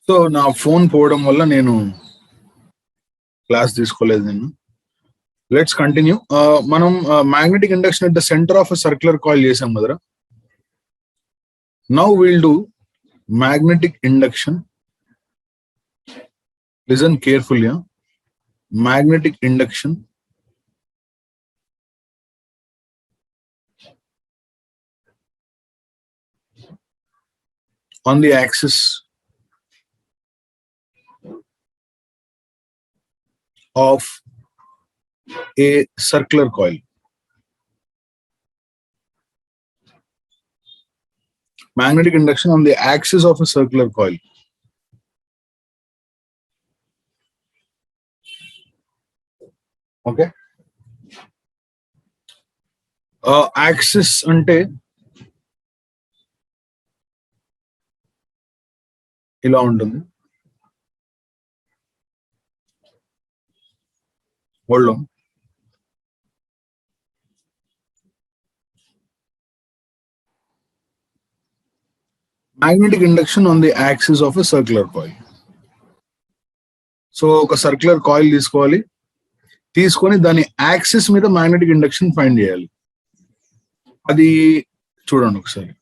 So నా phone పోవడం వల్ల నేను క్లాస్ తీసుకోలేదు నేను. Let's continue. మనం magnetic induction at the centre of circular coil చేసాం కదరా. Now will do magnetic induction. Listen carefully. Magnetic induction on the axis of a circular coil. Magnetic induction on the axis of a circular coil. Okay. Axis ante ఇలా ఉంటుంది. Hold on. Magnetic induction on the axis of a circular coil. So ఒక circular coil తీసుకోవాలి, తీసుకొని దాని axis మీద magnetic induction find చేయాలి. అది చూడండి ఒకసారి.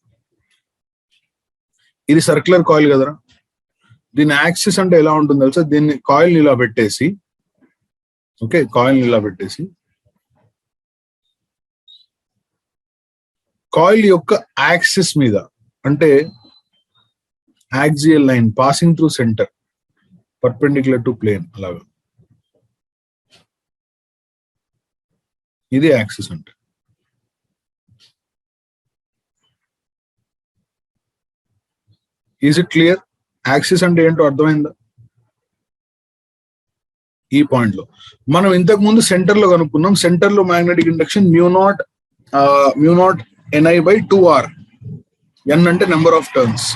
ఇది సర్క్యులర్ కాయిల్ కదరా. దీని యాక్సిస్ అంటే ఎలా ఉంటుంది తెలుసా? దీన్ని కాయిల్ ఇలా పెట్టేసి, ఓకే, కాయిల్ ఇలా పెట్టేసి కాయిల్ యొక్క యాక్సిస్ మీద అంటే axial line passing through centre perpendicular to plane, అలాగా ఇది యాక్సిస్ అంటే. Is it clear? యాక్సిస్ అంటే ఏంటో అర్థమైందా? ఈ పాయింట్ లో మనం ఇంతకు ముందు సెంటర్ లో కనుక్కున్నాం. సెంటర్ లో magnetic induction mu naught NI by 2R. N అంటే number of turns.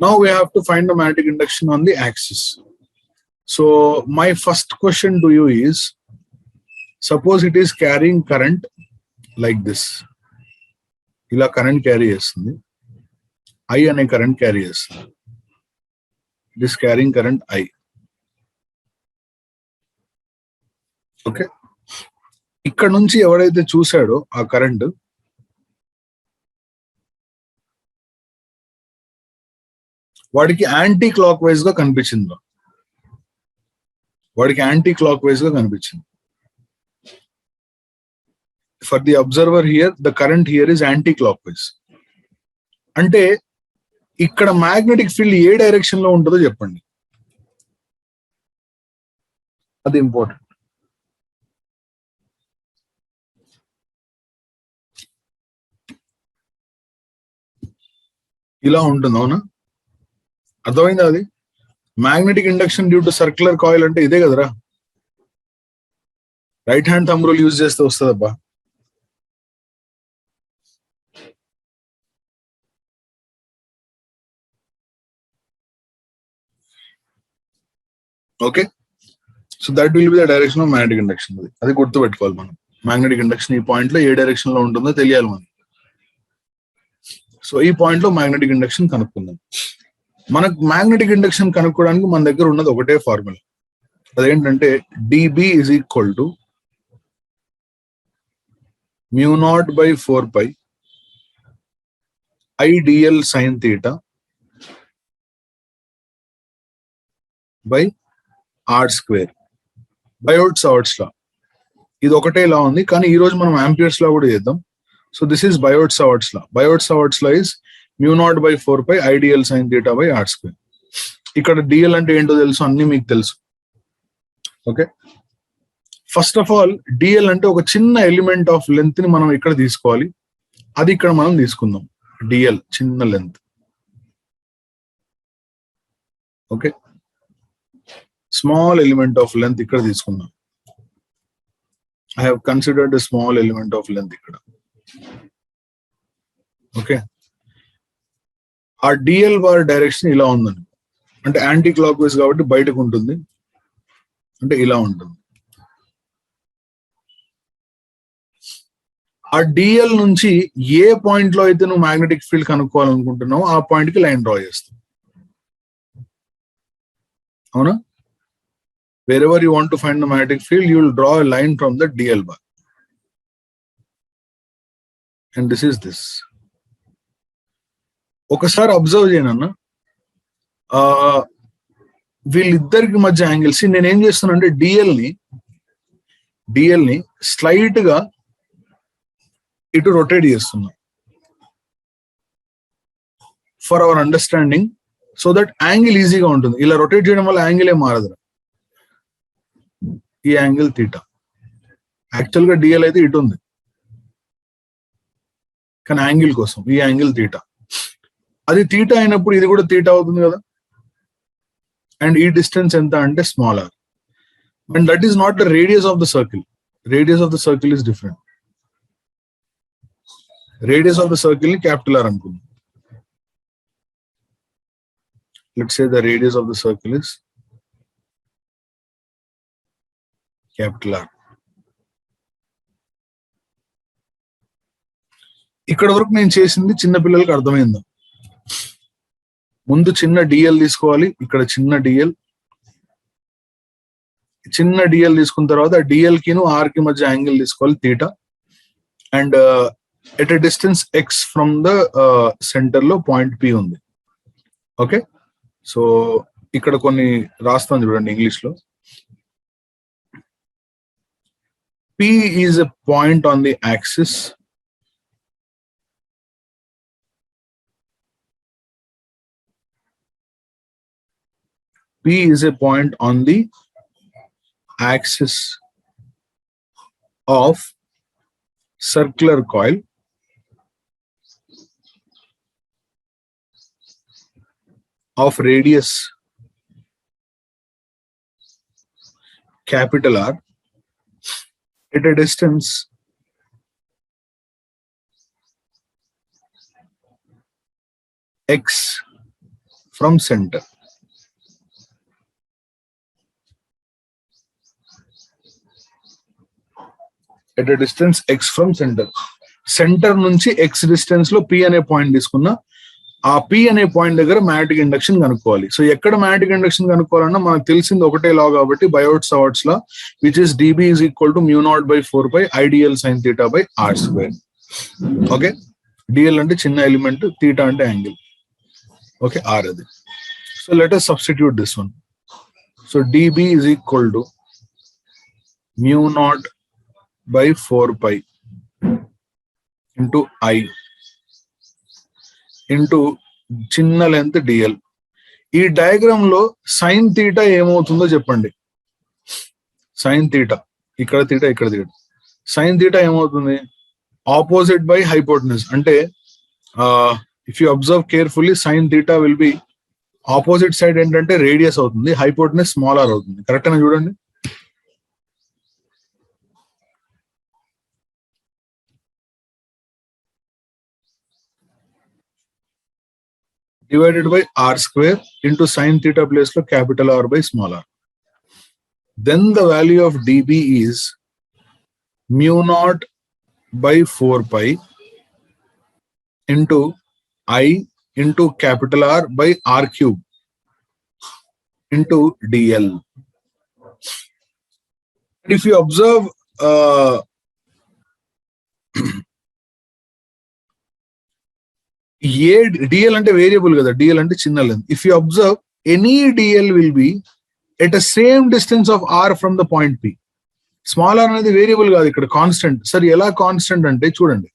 Now we have to find the magnetic induction on the axis. So my first question to you is, suppose it is carrying current like this. ఇలా current carry చేస్తుంది. I అనే current carry చేస్తుంది. It is carrying current I. Okay, ఇక్కడ నుంచి ఎవడైతే చూశాడో ఆ current వాడికి anti clock wise గా కనిపించింది. For the observer here the current here is anti clock wise. అంటే ఇక్కడ మ్యాగ్నెటిక్ ఫీల్డ్ ఏ డైరెక్షన్ లో ఉంటుందో చెప్పండి. అది ఇంపార్టెంట్. ఇలా ఉంటుంది, అవునా? అర్థమైందా? అది magnetic induction due to circular coil అంటే ఇదే కదరా. Right hand thumb rule use చేస్తే వస్తుందబ్బా. Okay, so that will be the direction of magnetic induction. అది గుర్తు పెట్టుకోవాలి మనం. మ్యాగ్నెటిక్ ఇండక్షన్ ఈ పాయింట్ లో ఏ డైరెక్షన్ లో ఉంటుందో తెలియాలి మనం. సో ఈ పాయింట్ లో మ్యాగ్నెటిక్ ఇండక్షన్ కనుక్కుందాం. మనకు మ్యాగ్నెటిక్ ఇండక్షన్ కనుక్కోవడానికి మన దగ్గర ఉన్నది ఒకటే ఫార్ములా. అదేంటంటే dB is equal to μ0 by 4 pi IDL sin theta by R square. బయోట్-సావర్ట్స్ లా. ఇది ఒకటే లా ఉంది, కానీ ఈ రోజు మనం ఆంపియర్స్ లా కూడా చేద్దాం. So this is Biot Savart's law. Biot Savart's law is μ0 by 4 pi IDL sin theta by R square. ఇక్కడ డిఎల్ అంటే ఏంటో తెలుసు, అన్ని మీకు తెలుసు. Okay, first of all DL అంటే ఒక చిన్న ఎలిమెంట్ ఆఫ్ లెంత్ ని మనం ఇక్కడ తీసుకోవాలి. అది ఇక్కడ మనం తీసుకుందాం. డిఎల్ చిన్న length. Okay, small element of length ఇక్కడ తీసుకుందాం. I have considered a small element of length ఇక్కడ. ఓకే, ఆ డిఎల్ బార్ డైరెక్షన్ ఇలా ఉందని, అంటే యాంటీ క్లాక్ వైజ్ కాబట్టి బయటకు ఉంటుంది, అంటే ఇలా ఉంటుంది. ఆ డిఎల్ నుంచి ఏ పాయింట్ లో అయితే నువ్వు మ్యాగ్నెటిక్ ఫీల్డ్ కనుక్కోవాలనుకుంటున్నావు ఆ పాయింట్ కి లైన్ డ్రా చేస్తావు. Avuna? Wherever you want to find the magnetic field, you will draw a line from the DL bar. And this is this. ఒకసారి అబ్జర్వ్ చేయనన్నా వీళ్ళిద్దరికి మధ్య యాంగిల్స్ నేనేం చేస్తున్నా అంటే డిఎల్ ని స్లైట్ గా ఇటు రొటేట్ చేస్తున్నా for our understanding so that angle ఈజీగా ఉంటుంది. ఇలా రొటేట్ చేయడం వల్ల యాంగిల్ ఏ మారదు. ఈ యాంగిల్ తీటా, యాక్చువల్ గా డిఎల్ అయితే ఇటు ఉంది కానీ యాంగిల్ కోసం ఈ యాంగిల్ తీటా. అది తీటా అయినప్పుడు ఇది కూడా తీటా అవుతుంది కదా. అండ్ ఈ డిస్టెన్స్ ఎంత అంటే small R. And that is not the radius of the circle. Radius of the circle is different. Radius of the circle ని క్యాపిటల్ ఆర్ అనుకుందాం. Let's say the radius of the circle is capital R. ఇక్కడ వరకు నేను చేసింది చిన్న పిల్లలకి అర్థమైందా? ముందు చిన్న డిఎల్ తీసుకోవాలి, ఇక్కడ చిన్న డిఎల్ తీసుకున్న తర్వాత డిఎల్ కిను ఆర్ కి మధ్య యాంగిల్ తీసుకోవాలి theta. And at a distance X from the centre లో పాయింట్ పి ఉంది. ఓకే, సో ఇక్కడ కొన్ని రాస్తాను చూడండి ఇంగ్లీష్ లో. P is a point on the axis of circular coil of radius capital R at a distance x from center. At a distance x from center. Centre నుంచి x distance లో P అనే point తీసుకున్నా. ఆ P అనే point దగ్గర magnetic induction కనుక్కోవాలి. So ఎక్కడ మ్యాగ్నెటిక్ ఇండక్షన్ కనుక్కోవాలన్నా మనకు తెలిసింది ఒకటే లా కాబట్టి Biot Savart's law, which is dB is equal to mu0/4 IDL sin theta by r square. Okay, dl అంటే చిన్న ఎలిమెంట్, థీటా అంటే యాంగిల్. ఓకే, ఆర్ అది. So let us substitute this one. సో dB is equal to mu0/4 into I into చిన్న length dl. ఈ diagram లో sine theta ఏమవుతుందో చెప్పండి. సైన్ థీటా ఇక్కడ థీటా, ఇక్కడ థీటా. సైన్ థీటా ఏమవుతుంది? Opposite by hypotenuse. అంటే if you observe carefully, sine theta will be opposite side ఏంటంటే రేడియస్ అవుతుంది, హైపోటెనస్ స్మాల్ ఆర్ అవుతుంది. కరెక్ట్ అని చూడండి. divided by r square into sin theta place lo capital R by small r. Then the value of dB is mu0/4 into I into capital R by r cube into dl. If you observe ఏ dl అంటే variable కదా, dl అంటే చిన్న length. If you observe any dl will be at a same distance of R from the point P. Small R అనేది variable కాదు, ఇక్కడ constant. సరే ఎలా కాన్స్టెంట్ అంటే చూడండి,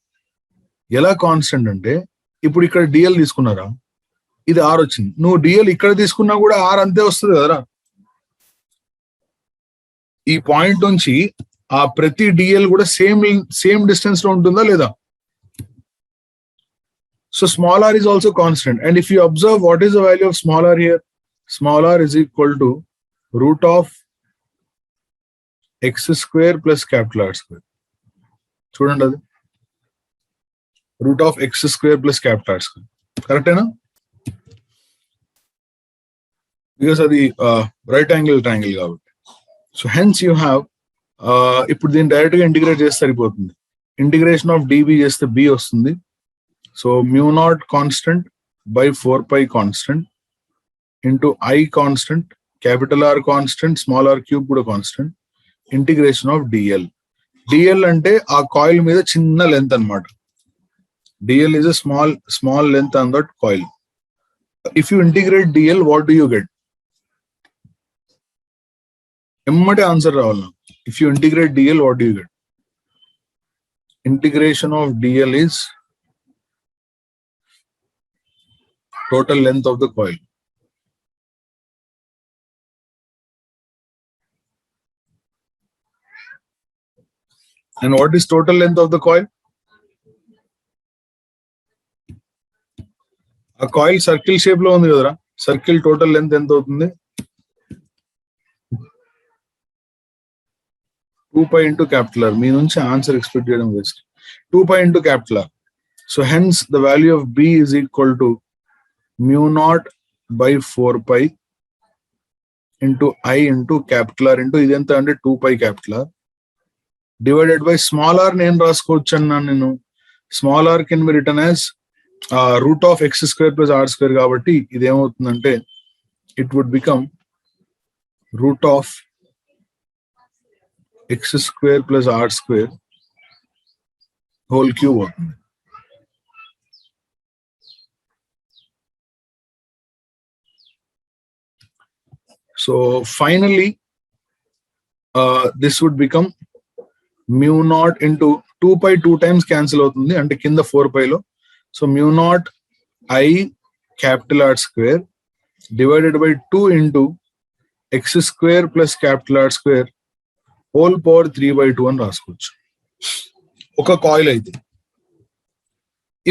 ఎలా కాన్స్టెంట్ అంటే ఇప్పుడు ఇక్కడ డిఎల్ తీసుకున్నారా, ఇది ఆర్ వచ్చింది. నువ్వు డిఎల్ ఇక్కడ తీసుకున్నా కూడా ఆర్ అంతే వస్తుంది కదరా. ఈ పాయింట్ నుంచి ఆ ప్రతి డిఎల్ కూడా సేమ్ డిస్టెన్స్ లో ఉంటుందా లేదా? So small r is also constant. And if you observe, what is the value of small r here? Small r is equal to root of x square plus capital R square. Student, root of x square plus capital R square. Correct, na? Because of the right angle triangle kabatti. So hence you have ఇప్పుడు దీన్ని direct గా integrate చేస్తే సరిపోతుంది. Integration of dB చేస్తే b వస్తుంది. So mu0 constant by 4 pi constant into I constant capital R constant, small r cube కూడా constant, integration of dl. dl అంటే ఆ కాయిల్ మీద చిన్న లెంత్ అన్నమాట. dl is a small length on that coil. If you integrate dl, what do you get? ఎమ్మటే answer రావాలి. If you integrate dl, what do you get? Integration of dl is total length of the coil. And what is total length of the coil? A coil circle shape లో ఉంది కదరా, circle total length ఎంత అవుతుంది? 2 into capital R. మీ నుంచి answer expect చేయడం waste. 2 into capital R. So hence the value of B is equal to mu naught by 4 into I into capital R into ఇది ఎంత అంటే 2 capital R divided by small r నేను రాసుకోవచ్చు అన్నా నేను. Small r can be written as root of x square plus r square కాబట్టి ఇది ఏమవుతుందంటే it would become root of x square plus r square whole cube అవుతుంది. So finally this would become mu naught into 2 times cancel అవుతుంది అంటే కింద 4 లో. So mu naught I capital R square divided by 2 into x square plus capital R square whole power 3/2 అని రాసుకోవచ్చు. ఒక coil అయితే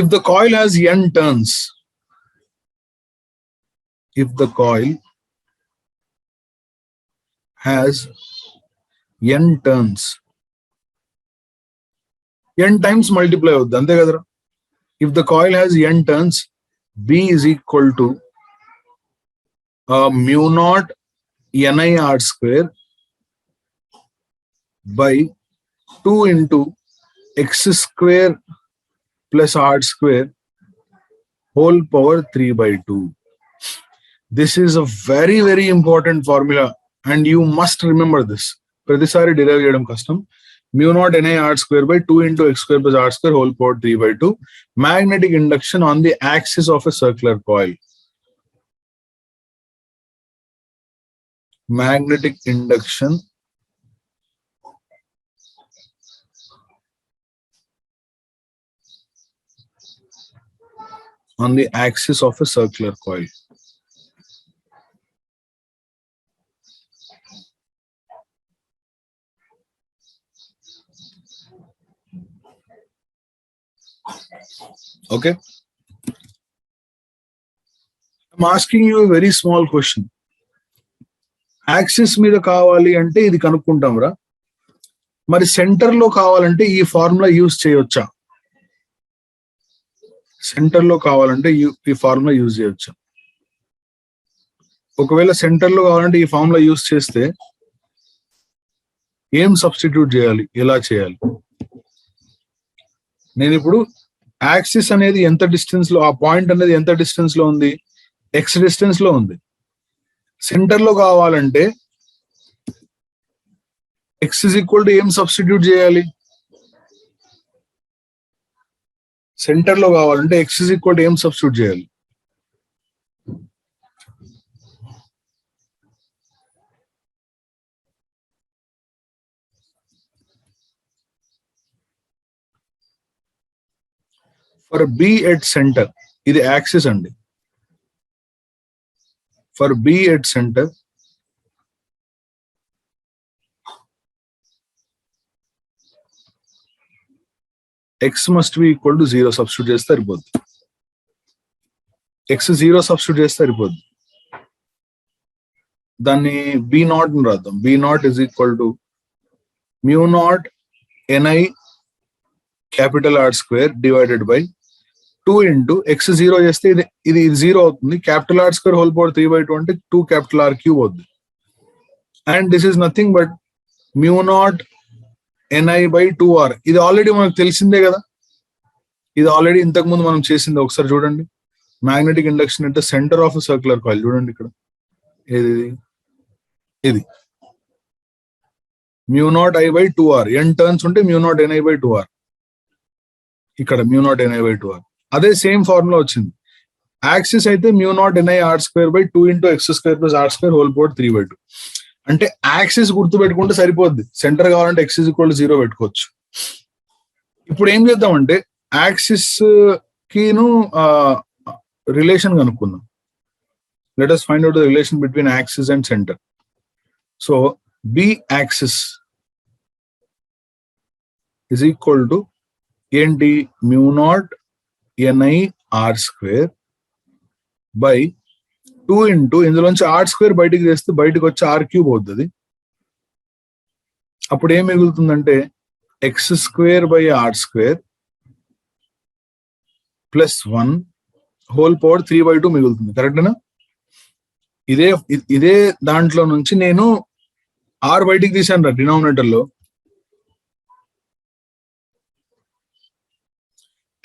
if the coil has n turns, if the coil has n turns, n times multiply అవుద్ది అంతే కదరా. If the coil has n turns, B is equal to mu naught Ni R square by 2 into x square plus r square whole power 3/2. This is a very, very important formula and you must remember this. ప్రతిసారి derive చేయడం కష్టం. mu naught Ni R square by 2 into x square plus r square whole power 3/2. Magnetic induction on the axis of a circular coil. Magnetic induction on the axis of a circular coil. Okay, I'm asking you a very small question. Axis మీద కావాలి అంటే ఇది కనుక్కుంటాం రా. మరి centre లో కావాలంటే ఈ formula use చేయొచ్చా? సెంటర్ లో కావాలంటే ఈ ఫార్ములా యూజ్ చేయొచ్చా? ఒకవేళ సెంటర్ లో కావాలంటే ఈ ఫార్ములా యూజ్ చేస్తే ఏం సబ్స్టిట్యూట్ చేయాలి, ఎలా చేయాలి? నేను ఇప్పుడు యాక్సిస్ అనేది ఎంత డిస్టెన్స్ లో, ఆ పాయింట్ అనేది ఎంత డిస్టెన్స్ లో ఉంది? ఎక్స్ డిస్టెన్స్ లో ఉంది. సెంటర్ లో కావాలంటే ఎక్స్ ఇస్ ఈక్వల్ టు ఏం సబ్స్టిట్యూట్ చేయాలి? సెంటర్ లో కావాలంటే ఎక్స్ ఇస్ ఈక్వల్ టు ఏం సబ్స్టిట్యూట్ చేయాలి? For B at center, ఇది యాక్సిస్ అండి. For B at center, x must be equal to 0 substitute చేస్తే సరిపోద్ది. x 0 సబ్స్టిట్యూట్ చేస్తే సరిపోద్ది. దాన్ని B naught అని రాద్దాం. B naught is equal to mu naught Ni capital R square divided by 2 into x 0 చేస్తే ఇది 0 అవుతుంది. capital R square whole power 3/2 అంటే 2 capital R cube అవుతుంది. And this is nothing but mu naught Ni by 2R. ఇది already మనకు తెలిసిందే కదా. ఇది ఆల్రెడీ ఇంతకు ముందు మనం చేసింది. ఒకసారి చూడండి. మ్యాగ్నెటిక్ ఇండక్షన్ అంటే సెంటర్ ఆఫ్ సర్క్యులర్ కాయిల్. చూడండి ఇక్కడ ఏది ఇది mu naught I by 2r, n turns ఉంటే mu naught ni by 2r, ఇక్కడ mu naught ni by 2r. అదే సేమ్ ఫార్ములా వచ్చింది. యాక్సిస్ అయితే mu naught ni r square by 2 into x square plus r square whole power 3 by 2. అంటే axis గుర్తు పెట్టుకుంటే సరిపోద్ది. Centre కావాలంటే x is equal to 0 పెట్టుకోవచ్చు. ఇప్పుడు ఏం చేద్దామంటే యాక్సిస్ కిను రిలేషన్ కనుక్కుందాం. Let us find out the relation between axis and center. So B axis is equal to ఏంటి mu naught ni r square by 2 into ఇందులోంచి r square బయటికి తెస్తే బయటకు వచ్చి r cube అవుతుంది. అప్పుడు ఏం మిగులుతుందంటే x square by r square plus 1 whole power 3 by 2 మిగులుతుంది. కరెక్టేనా? ఇదే దాంట్లో నుంచి నేను r బయటికి తీసాను రా డినామినేటర్ లో.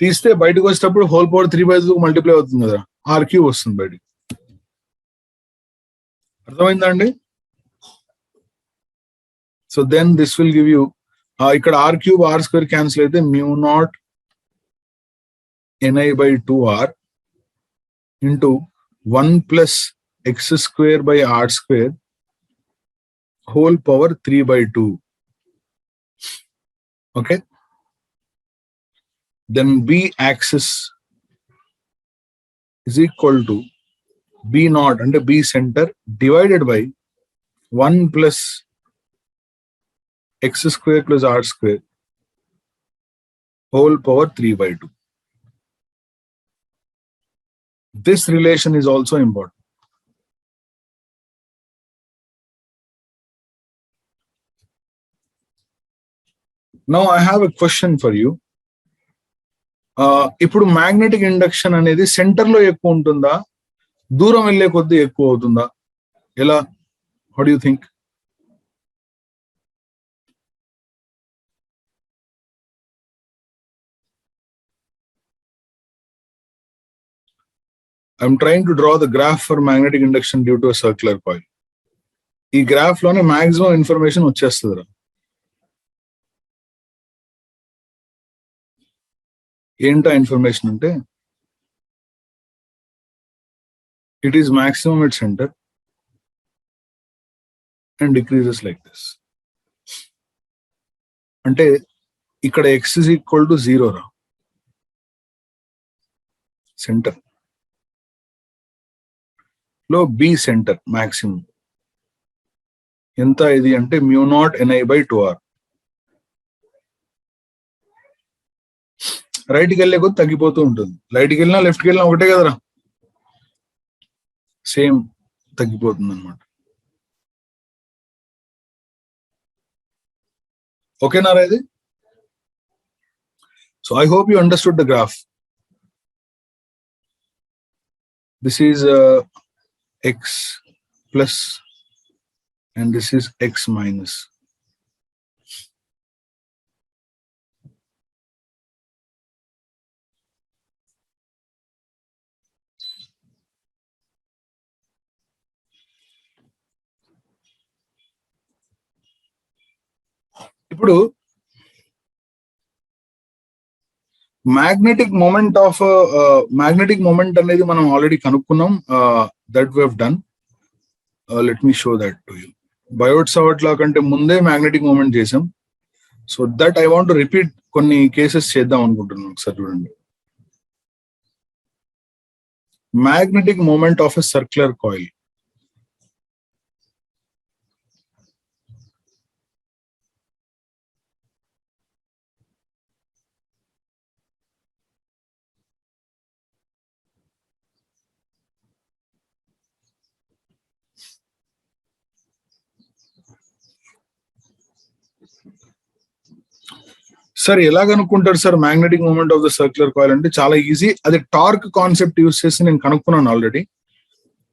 తీస్తే బయటకు వచ్చేటప్పుడు హోల్ పవర్ 3 by 2 మల్టిప్లై అవుతుంది కదా, r క్యూబ్ వస్తుంది బయటికి. అర్థమైందా అండి? So then this will give you, ఇక్కడ r cube r square cancel అయితే mu naught ni by 2r into 1 plus x square by r square whole power 3 by 2. Okay. Then B axis is equal to B naught and B center divided by 1 plus x square plus r square whole power 3 by 2. This relation is also important. Now I have a question for you. ఇప్పుడు magnetic induction అనేది centre లో ఎక్కువ ఉంటుందా, దూరం వెళ్ళే కొద్దీ ఎక్కువ అవుతుందా? ఎలా? How do you think? I'm trying to draw the graph for magnetic induction due to a circular coil. ఈ గ్రాఫ్ లోనే మాక్సిమం ఇన్ఫర్మేషన్ వచ్చేస్తుంది. ఏంటా ఇన్ఫర్మేషన్ అంటే it is maximum at center and decreases like this. అంటే ఇక్కడ x is equal to 0 రా, centre లో B centre maximum ఎంత ఇది అంటే mu naught ni by 2r. రైట్కి వెళ్ళే కొద్ది తగ్గిపోతూ ఉంటుంది. రైట్కి వెళ్ళినా లెఫ్ట్కి వెళ్ళినా ఒకటే కదరా, సేమ్ తగ్గిపోతుంది అనమాట. ఓకేనా రా ఇది? So I hope you understood the graph. This is x plus and this is x minus. ఇప్పుడు మ్యాగ్నెటిక్ మూమెంట్ అనేది మనం ఆల్రెడీ కనుక్కున్నాం. That we have done. Let me show that to you. Biot Savart law కంటే ముందే magnetic moment చేసాం. So that I want to repeat కొన్ని cases చేద్దాం అనుకుంటున్నాను. ఒకసారి చూడండి. Magnetic moment of a circular coil. Sir ఎలా కనుక్కుంటారు sir magnetic moment of the circular coil అంటే? చాలా ఈజీ. అది టార్క్ కాన్సెప్ట్ యూస్ చేసి నేను కనుక్కున్నాను already,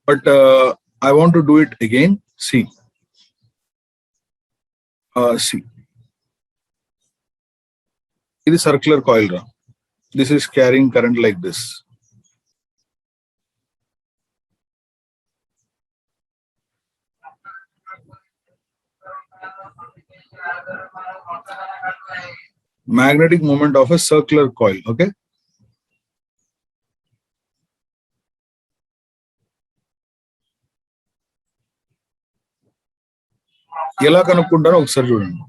but I want to do it again. See ఇది సర్క్యులర్ కాయిల్ రా. This is carrying current like this. Magnetic moment of a circular coil. Okay. ఎలా కనుక్కుంటారో ఒకసారి చూడండి.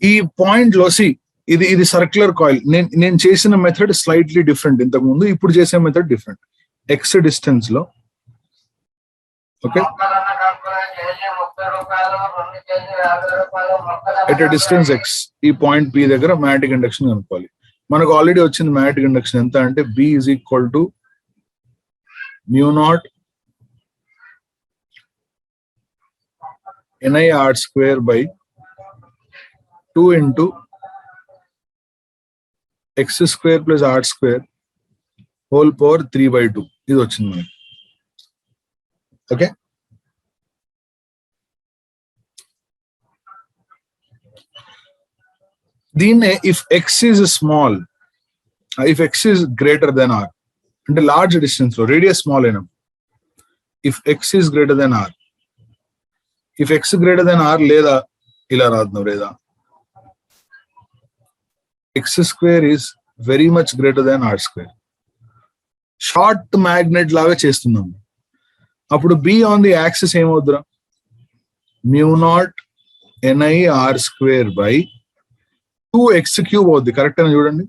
ఈ పాయింట్ లో ఇది సర్క్యులర్ కాయిల్. నేను చేసిన మెథడ్ స్లైట్లీ డిఫరెంట్. ఇంతకు ముందు ఇప్పుడు చేసే మెథడ్ డిఫరెంట్. ఎక్స్ డిస్టెన్స్ లో ఓకే ఎట్ డిస్టెన్స్ ఎక్స్ ఈ పాయింట్ బి దగ్గర మ్యాగ్నెటిక్ ఇండక్షన్ కనుక్కోవాలి. మనకు ఆల్రెడీ వచ్చింది మ్యాగ్నెటిక్ ఇండక్షన్ ఎంత అంటే B is equal to μ0 ni r square by 2 into x square plus r square whole power 3/2 ఇది వచ్చింది మనకి. ఓకే దీన్నే if x is small, if x is greater than r అంటే లార్జ్ డిస్టెన్స్ లో radius small అయినా, if x is greater than r, if x greater than r లేదా ఇలా రాద్దాం, లేదా x square is very much greater than r square. Short magnet లాగా చేస్తున్నాం. అప్పుడు బి ఆన్ ది యాక్సిస్ ఏమవుద్దురా, μ0 ni r square by 2x cube అవుద్ది. Correct అని చూడండి.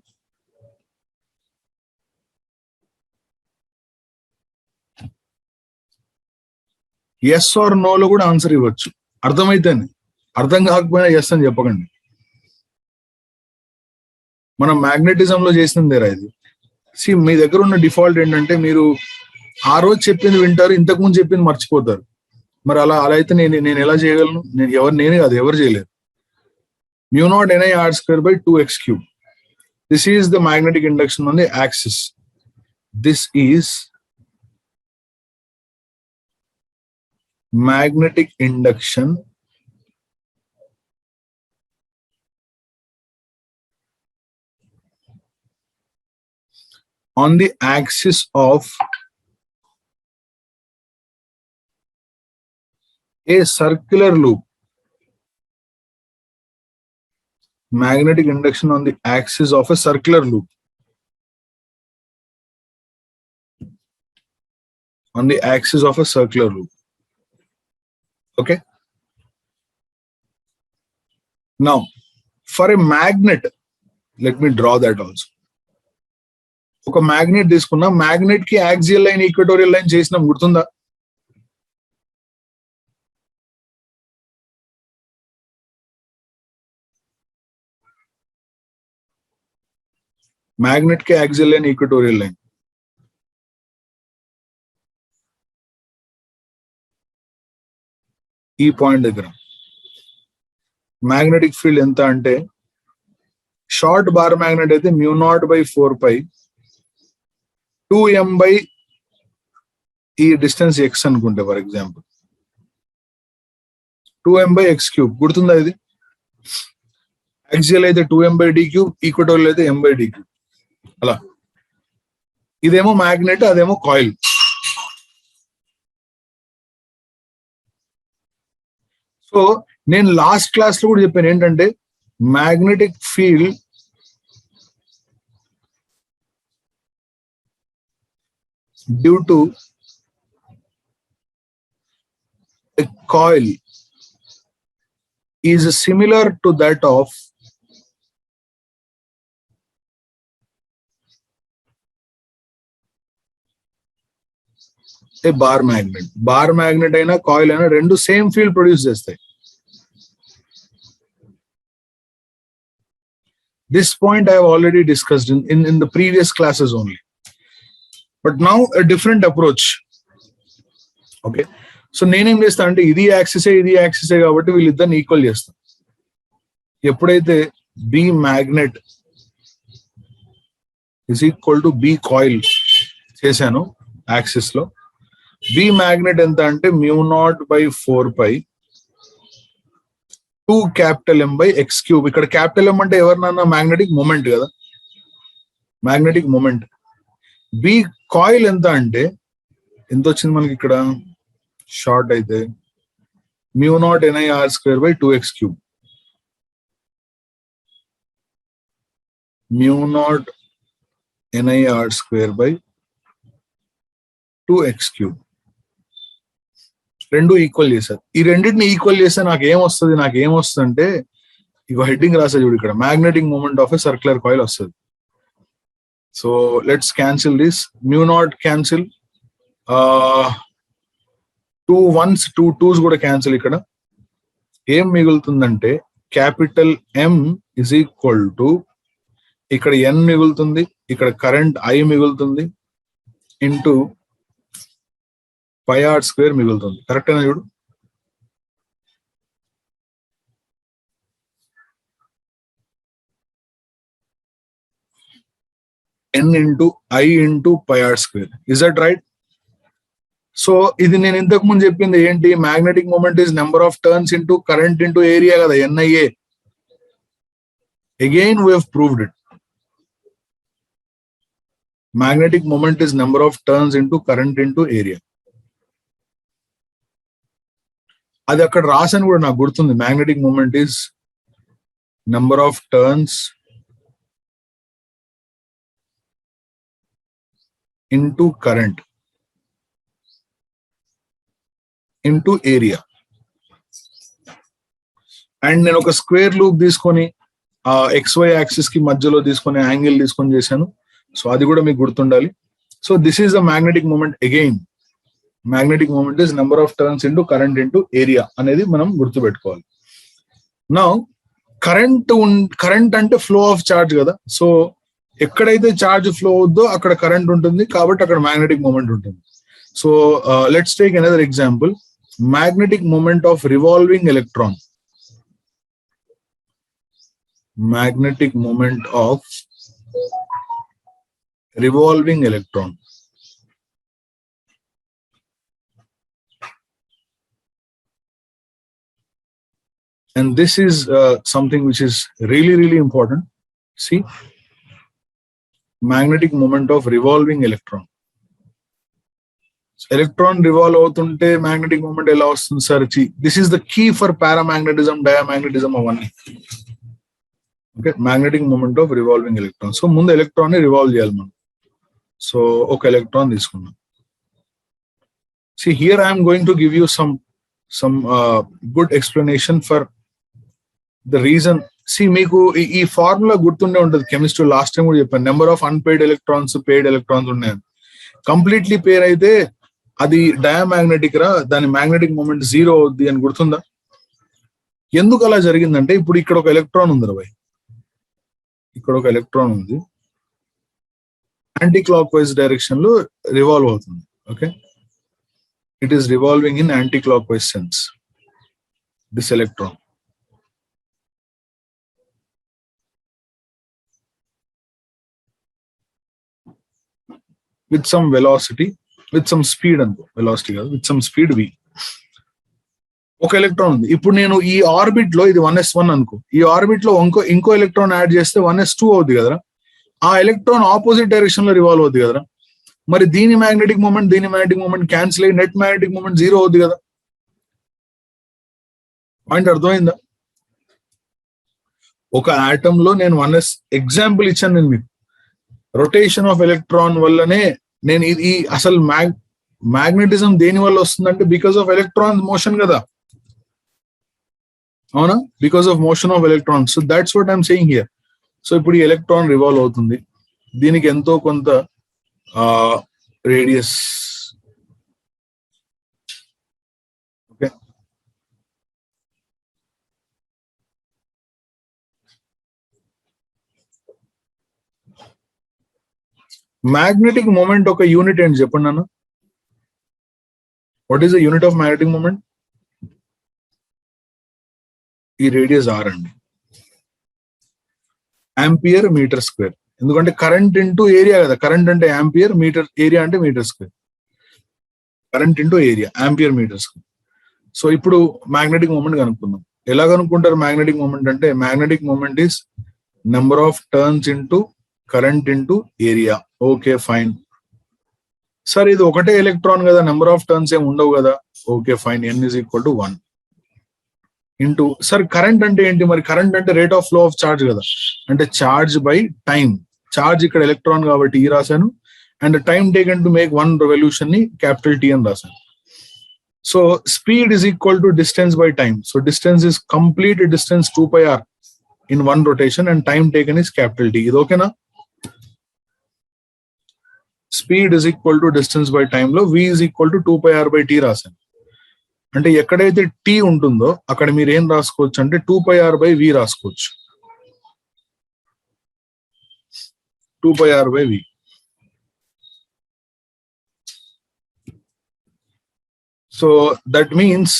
ఎస్ ఆర్ నో లో కూడా ఆన్సర్ ఇవ్వచ్చు. అర్థమైతేనే, అర్థం కాకపోయినా ఎస్ అని చెప్పకండి. మనం మ్యాగ్నెటిజం లో చేసిందేరా ఇది. మీ దగ్గర ఉన్న డిఫాల్ట్ ఏంటంటే మీరు ఆ రోజు చెప్పింది వింటారు, ఇంతకు ముందు చెప్పింది మర్చిపోతారు. మరి అలా అయితే నేను ఎలా చేయగలను? నేనే కాదు, ఎవరు చేయలేరు. μ0 ni r square by 2x cube. This is the magnetic induction on the axis. This is magnetic induction on the axis of a circular loop. Magnetic induction on the axis of a circular loop. On the axis of a circular loop. Okay. Now, for a magnet, let me draw that also. ఒక magnet తీసుకున్నా, magnet కి axial line, equatorial line చేసినాం, గుర్తుందా? Magnet కి axial line, equatorial line. ఈ point దగ్గర magnetic field ఎంత అంటే, షార్ట్ బార్ మ్యాగ్నెట్ అయితే μ0 by 4π 2m by ఈ డిస్టెన్స్ ఎక్స్ అనుకుంటే, for example 2m by x cube. గుర్తుందా ఇది? యాక్సియల్ అయితే 2m by d cube, equatorial అయితే m by d cube. అలా ఇదేమో మ్యాగ్నెట్, అదేమో కాయిల్. సో నేను లాస్ట్ క్లాస్ లో కూడా చెప్పాను ఏంటంటే, magnetic field due to a coil is similar to that of a bar magnet. Bar magnet అయినా కాయిల్ అయినా రెండు సేమ్ ఫీల్డ్ ప్రొడ్యూస్ చేస్తాయి. This point I have already discussed in the previous classes only. But now a different approach. Okay. So నేనేం చేస్తా అంటే, ఇది యాక్సిసే కాబట్టి వీళ్ళిద్దరిని ఈక్వల్ చేస్తాను. ఎప్పుడైతే B magnet is equal to B coil చేశాను యాక్సిస్ లో, బి మ్యాగ్నెట్ ఎంత అంటే μ0 by 4π 2 M by x cube. ఇక్కడ క్యాపిటల్ M అంటే ఎవరినన్నా మ్యాగ్నెటిక్ మూమెంట్ కదా, మ్యాగ్నెటిక్ మూమెంట్. బి కాయిల్ ఎంత అంటే ఎంత వచ్చింది మనకి ఇక్కడ, షార్ట్ అయితే mu naught ni r square by 2x cube. Mu naught ni r square by 2x cube. రెండు ఈక్వల్ చేశారు. ఈ రెండింటిని ఈక్వల్ చేస్తే నాకు ఏమొస్తుంది అంటే ఇక హెడ్డింగ్ రాసే చూడు ఇక్కడ magnetic moment of a circular coil వస్తుంది. So let's cancel this. Mu naught cancel, 2 1s 2 2s కూడా క్యాన్సిల్. ఇక్కడ ఏం మిగులుతుందంటే capital M is equal to ఇక్కడ N మిగులుతుంది, ఇక్కడ కరెంట్ I మిగులుతుంది, ఇంటూ పై ఆర్ స్క్వేర్ మిగులుతుంది. కరెక్ట్ అయినా చూడు. N into I into pi r square. Is that right? So ఇది నేను ఇంతకు ముందు చెప్పింది ఏంటి? Magnetic moment is number of turns into current into area కదా, NIA. Again we have proved it. Magnetic moment is number of turns into current into area. అది అక్కడ రాసాను కూడా నాకు గుర్తుంది. Magnetic moment is number of turns into current into area. And నేను ఒక square loop తీసుకొని XY యాక్సిస్ కి మధ్యలో తీసుకొని యాంగిల్ తీసుకొని చేశాను. సో అది కూడా మీకు గుర్తుండాలి. So this is the magnetic moment. Again magnetic moment is number of turns into current into area అనేది మనం గుర్తుపెట్టుకోవాలి. నౌ కరెంట్ అంటే ఫ్లో ఆఫ్ చార్జ్ కదా. సో ఎక్కడైతే చార్జ్ ఫ్లో అవుద్దో అక్కడ కరెంట్ ఉంటుంది, కాబట్టి అక్కడ మ్యాగ్నెటిక్ మూమెంట్ ఉంటుంది. So let's take another example. Magnetic moment of revolving electron. Magnetic moment of revolving electron. And this is something which is really, really important. See, magnetic moment of revolving electron. So, electron revolve avutunte magnetic moment ela vastundi sir? This is the key for paramagnetism, diamagnetism avani. Okay, magnetic moment of revolving electron. So mundu electron ni revolve cheyali manam. So oka electron తీసుకున్నాం. See, here I am going to give you some good explanation for the reason. See, మీకు ఈ formula గుర్తుండే ఉంటుంది chemistry. Last time కూడా చెప్పాను, number of unpaired electrons, paid electrons ఉన్నాయి. Completely పేర్ అయితే అది డయామాగ్నెటిక్ రా, దాని మ్యాగ్నెటిక్ మూమెంట్ 0 అవుద్ది అని గుర్తుందా? ఎందుకు అలా జరిగిందంటే, ఇప్పుడు ఇక్కడ ఒక ఎలక్ట్రాన్ ఉంది రా భయ్, ఇక్కడ ఒక ఎలక్ట్రాన్ ఉంది, యాంటీ క్లాక్ వైజ్ డైరెక్షన్ లో రివాల్వ్ అవుతుంది. Okay, it is revolving in anti clock wise sense, this electron. with some velocity, with some speed అనుకో, velocity కాదు, with some speed v. ఒక ఎలక్ట్రాన్ ఉంది. ఇప్పుడు నేను ఈ ఆర్బిట్ లో ఇది 1s1 అనుకో, ఈ ఆర్బిట్ లో ఇంకో ఎలక్ట్రాన్ యాడ్ చేస్తే 1s2 అవుద్ది కదరా. ఆ ఎలక్ట్రాన్ ఆపోజిట్ డైరెక్షన్ లో రివాల్వ్ అవుద్ది కదరా. మరి దీని మ్యాగ్నెటిక్ మూమెంట్ క్యాన్సిల్ అయ్యి నెట్ మ్యాగ్నెటిక్ మూమెంట్ 0 అవుద్ది కదా. పాయింట్ అర్థమైందా? ఒక ఆటమ్ లో నేను 1s ఎగ్జాంపుల్ ఇచ్చాను నేను మీకు. రొటేషన్ ఆఫ్ ఎలక్ట్రాన్ వల్లనే నేను ఇది అసలు మ్యాగ్నెటిజం దేని వల్ల వస్తుందంటే బికాస్ ఆఫ్ ఎలక్ట్రాన్ మోషన్ కదా, అవునా? Because of motion of electron. So that's what I'm saying here. So ఇప్పుడు ఈ ఎలక్ట్రాన్ రివాల్వ్ అవుతుంది, దీనికి ఎంతో కొంత రేడియస్. ఓకే, మ్యాగ్నెటిక్ మూమెంట్ ఒక యూనిట్ ఏంటి చెప్పండి అన్న. What is the unit of magnetic moment? ఈ రేడియస్ r అండి, ఆంపియర్ మీటర్ స్క్వేర్. ఎందుకంటే కరెంట్ ఇంటూ ఏరియా కదా, కరెంట్ అంటే ఆంపియర్, మీటర్ ఏరియా అంటే metre square. Current into area, ampere metre square. So ఇప్పుడు మ్యాగ్నెటిక్ మూమెంట్ కనుక్కుందాం. ఎలా కనుక్కుంటారు మ్యాగ్నెటిక్ మూమెంట్ అంటే? Magnetic moment is number of turns into current into area. Okay, fine sir, ఇది ఒకటే ఎలక్ట్రాన్ కదా, నెంబర్ ఆఫ్ టర్న్స్ ఏమి ఉండవు కదా. Okay fine, n is equal to 1 into, sir current అంటే ఏంటి మరి? కరెంట్ అంటే rate of flow of charge కదా, అంటే చార్జ్ బై టైం. చార్జ్ ఇక్కడ ఎలక్ట్రాన్ కాబట్టి ఈ రాశాను, and time taken to make one revolution ని క్యాపిటల్ టీ అని రాశాను. So speed is equal to distance by time. So distance is complete distance 2 pi r in one rotation and time taken is capital T. ఇది ఓకేనా? Speed is equal to distance by time లో v is equal to 2 pi r by t రాశాను. అంటే ఎక్కడైతే t ఉంటుందో అక్కడ మీరు ఏం రాసుకోవచ్చు అంటే 2 pi r by v రాసుకోవచ్చు. 2 pi r by v. So that means,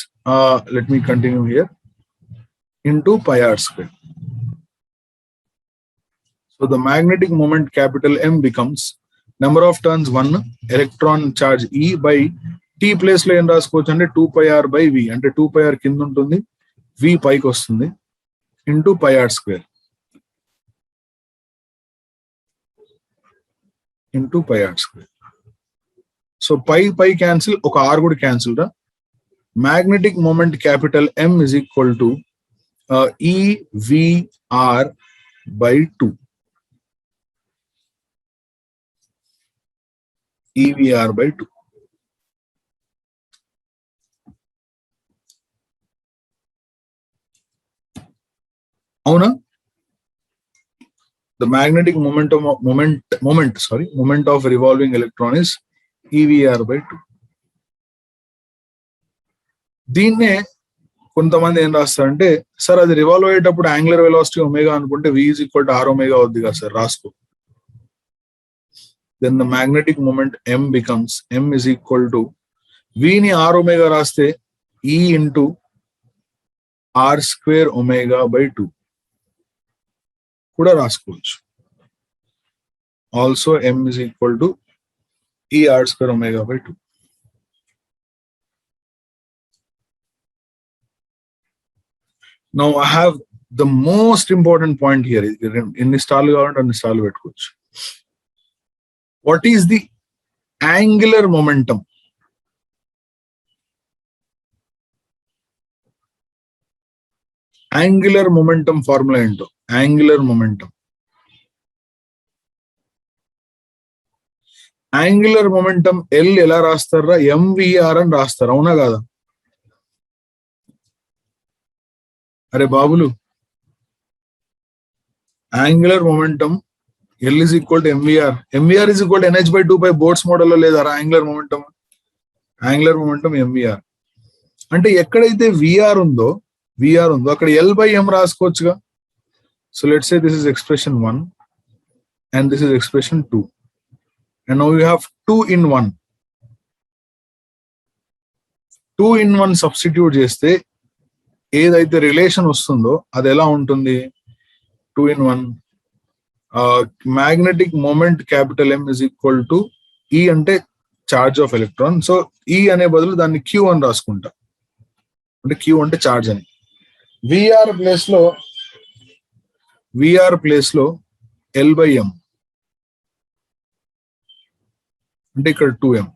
let me continue here, into pi r square. So the magnetic moment capital M becomes number of turns 1, electron charge E by t place లో ఏం రాసుకోవచ్చు అంటే 2 pi r by v, అంటే 2 pi r కింద ఉంటుంది, v పైకి వస్తుంది, into pi r square. into pi r square. So pi cancel, ఒక r కూడా cancel రా. Magnetic moment capital M is equal to EVR by 2. EVR by 2. అవునా? The magnetic moment of revolving electron is EVR by 2. దీన్నే కొంతమంది ఏం రాస్తారంటే, sir అది revolve అయ్యేటప్పుడు angular velocity omega అనుకుంటే v is equal to r omega అవుద్ది కదా sir, రాసుకో. Then the magnetic moment M becomes, M is equal to, v ని r omega రాస్తే E into r square omega by 2 కూడా రాసుకోవచ్చు. Also M is equal to E r square omega by 2. Now I have the most important point here. ఎన్ని స్టార్లు కావాలంటే అన్ని స్టార్లు పెట్టుకోవచ్చు. What is the angular momentum? Angular momentum formula ఏంటో? Angular momentum. Angular momentum L ఎలా రాస్తారా? MVR అని రాస్తారు, అవునా కాదా? అరే బాబులు, angular momentum L is equal to MVR. MVR is equal to NH by 2 pi boards మోడల్లో లేదా angular momentum? Angular momentum MVR. అంటే ఎక్కడైతే VR ఉందో అక్కడ L by M రాసుకోవచ్చుగా. So let's say this is expression 1 and this is expression 2. And now you have 2 in 1. 2 in 1 substitute చేస్తే ఏదైతే relation వస్తుందో అది ఎలా ఉంటుంది? 2 in 1 magnetic moment capital M is equal to E అంటే charge of electron. So E అనే బదులు దాన్ని Q అని రాసుకుంటా, అంటే Q అంటే చార్జ్ అని. VR ప్లేస్ లో L by M అంటే ఇక్కడ 2M.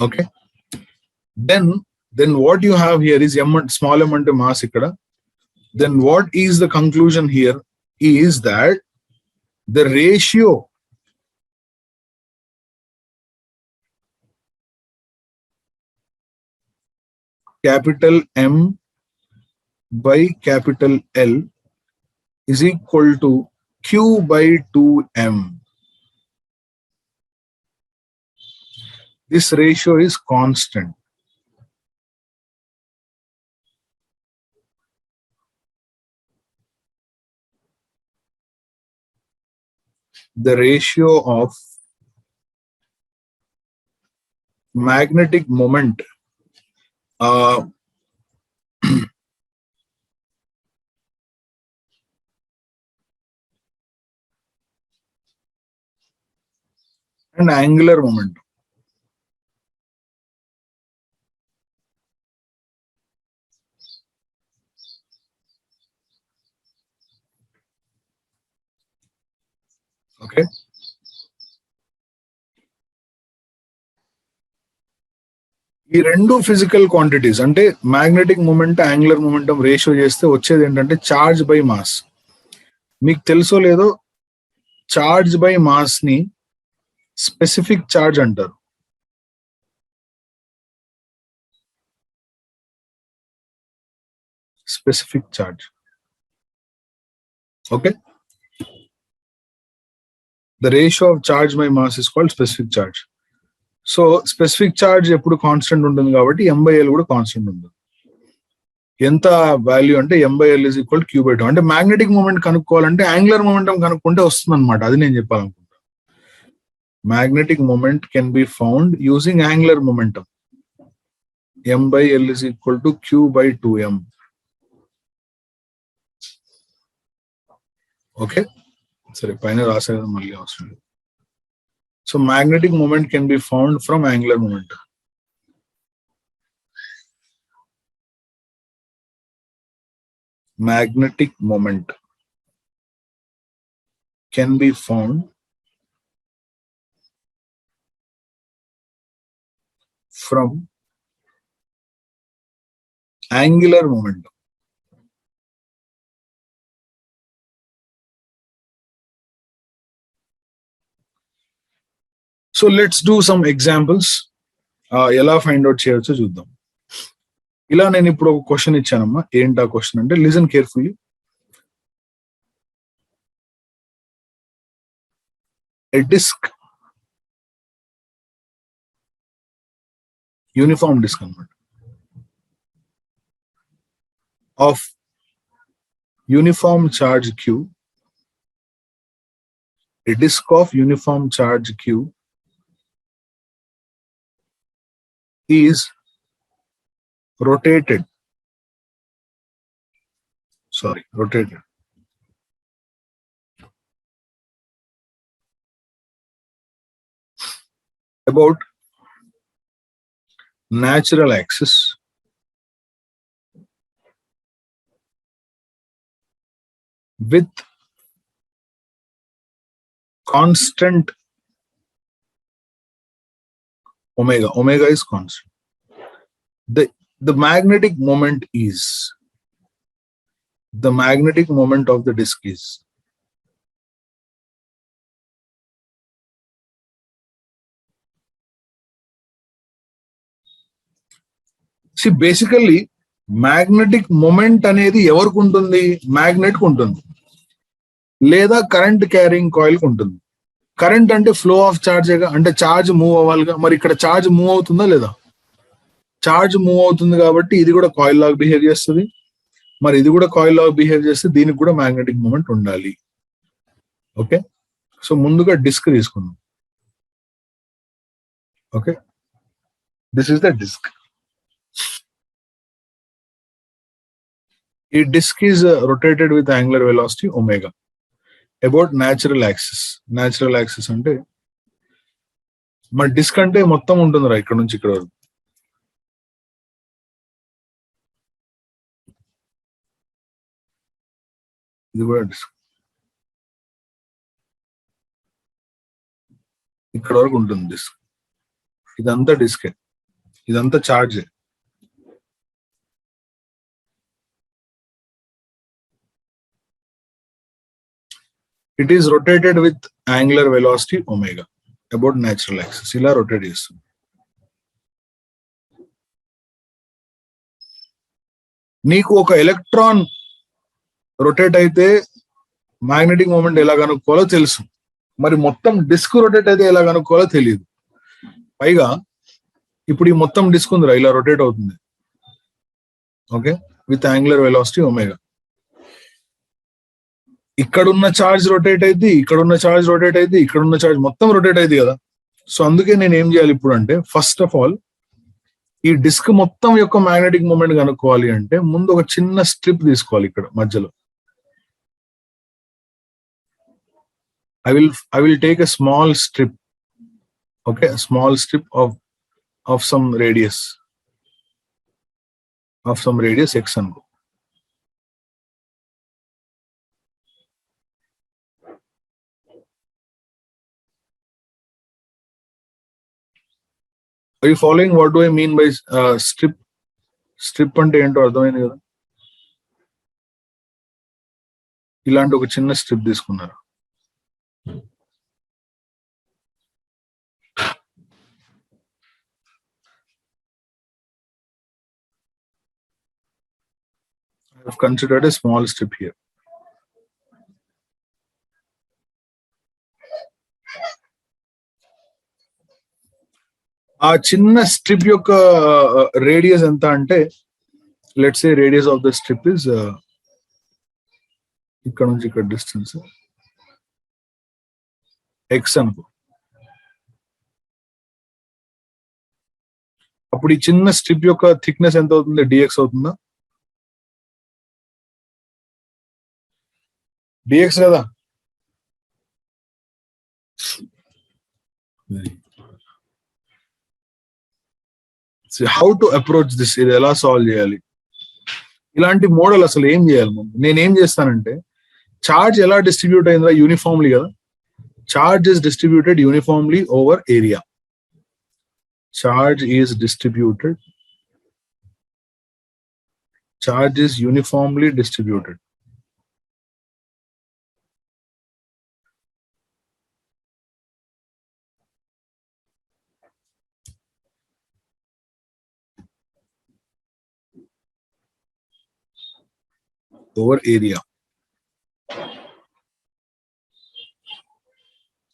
Okay, then what you have here is M, small m అంటే మాస్ ఇక్కడ. Then what is the conclusion here is that the ratio capital M by capital L is equal to Q by 2M. This ratio is constant. The ratio of magnetic moment and angular momentum. Okay. ఈ రెండు physical quantities అంటే magnetic moment angular momentum ratio చేస్తే వచ్చేది ఏంటంటే charge by mass. మీకు తెలుసో లేదో charge by mass ని స్పెసిఫిక్ చార్జ్ అంటారు. Specific charge. Okay, the ratio of charge by mass is called specific charge. So specific charge ఎప్పుడు కాన్స్టెంట్ ఉంటుంది కాబట్టి M/L కూడా కాన్స్టెంట్ ఉంటుంది. ఎంత వాల్యూ అంటే M/L is equal q by two. అంటే మ్యాగ్నెటిక్ మూమెంట్ కనుక్కోవాలంటే యాంగులర్ మూమెంటం కనుక్కుంటే వస్తుంది అనమాట. అది నేను చెప్పాలనుకుంటా. Magnetic moment can be found using angular momentum. M/L is equal to q by 2m. Okay, సరే పైన రాసే మళ్ళీ అవసరం లేదు. So magnetic moment can be found from angular moment. Magnetic moment can be found from angular momentum. So let's do some examples. ఎలా find out చేయొచ్చో చూద్దాం. ఇలా నేను ఇప్పుడు ఒక క్వశ్చన్ ఇచ్చానమ్మా. ఏంటి ఆ క్వశ్చన్ అంటే listen carefully. A disk, uniform disk అన్నమాట, of uniform charge Q, a disk of uniform charge Q is rotated about natural axis with constant omega. Omega is constant. The magnetic moment of the disk is see basically magnetic moment అనేది ఎవరికి ఉంటుంది? Magnet కు ఉంటుంది లేదా current carrying coil కు ఉంటుంది. Current అంటే flow of charge, అంటే చార్జ్ మూవ్ అవ్వాలిగా. మరి ఇక్కడ చార్జ్ మూవ్ అవుతుందా లేదా? చార్జ్ మూవ్ అవుతుంది కాబట్టి ఇది కూడా కాయిల్ లాగా బిహేవ్ చేస్తుంది. మరి ఇది కూడా కాయిల్ లాగా బిహేవ్ చేస్తే దీనికి కూడా మ్యాగ్నెటిక్ మూమెంట్ ఉండాలి. ఓకే, సో ముందుగా డిస్క్ తీసుకుందాం. Okay, this is the disk. ఈ disk is rotated with angular velocity omega about natural axis. Natural axis అంటే మరి డిస్క్ అంటే మొత్తం ఉంటుందిరా ఇక్కడ నుంచి ఇక్కడ వరకు. ఇది కూడా డిస్క్ ఇక్కడ వరకు ఉంటుంది డిస్క్. ఇదంతా డిస్కే, ఇదంతా చార్జే. It is rotated with angular velocity omega about natural axis. ఇలా రొటేట్ చేస్తుంది. నీకు ఒక ఎలక్ట్రాన్ రొటేట్ అయితే మ్యాగ్నెటిక్ మూమెంట్ ఎలా కనుక్కోవాలో తెలుసు. మరి మొత్తం డిస్క్ రొటేట్ అయితే ఎలా కనుక్కోవాలో తెలియదు. పైగా ఇప్పుడు ఈ మొత్తం డిస్క్ ఉందిరా, ఇలా రొటేట్ అవుతుంది. Okay, with angular velocity omega. ఇక్కడున్న చార్జ్ రొటేట్ అయితే, ఇక్కడున్న చార్జ్ రొటేట్ అయితే, ఇక్కడున్న చార్జ్ మొత్తం రొటేట్ అయింది కదా. సో అందుకే నేను ఏం చేయాలి ఇప్పుడు అంటే, ఫస్ట్ ఆఫ్ ఆల్ ఈ డిస్క్ మొత్తం యొక్క మ్యాగ్నెటిక్ మూమెంట్ కనుక్కోవాలి అంటే ముందు ఒక చిన్న స్ట్రిప్ తీసుకోవాలి ఇక్కడ మధ్యలో. I will take a small strip. Okay, a small strip of some radius x అనుకో. Are you following what do I mean by strip? Strip అంటే ఏంటో అర్థమైంది కదా. ఇలాంటి ఒక చిన్న స్ట్రిప్ తీసుకున్నారు. I have considered a small strip here. ఆ చిన్న స్ట్రిప్ యొక్క రేడియస్ ఎంత అంటే let's say radius of the strip is ఇక్కడ నుంచి ఇక్కడ డిస్టెన్స్ ఎక్స్ అనుకో. అప్పుడు ఈ చిన్న స్ట్రిప్ యొక్క థిక్నెస్ ఎంత అవుతుంది? డిఎక్స్ అవుతుందా? డిఎక్స్ కదా. హౌ టు అప్రోచ్ దిస్, ఇది ఎలా సాల్వ్ చేయాలి? ఇలాంటి మోడల్ అసలు ఏం చేయాలి ముందు? నేనేం చేస్తానంటే చార్జ్ ఎలా డిస్ట్రిబ్యూట్ అయిందా? యూనిఫామ్లీ కదా. Charge is distributed uniformly over area. Charge is distributed. Charge is uniformly distributed. Over area.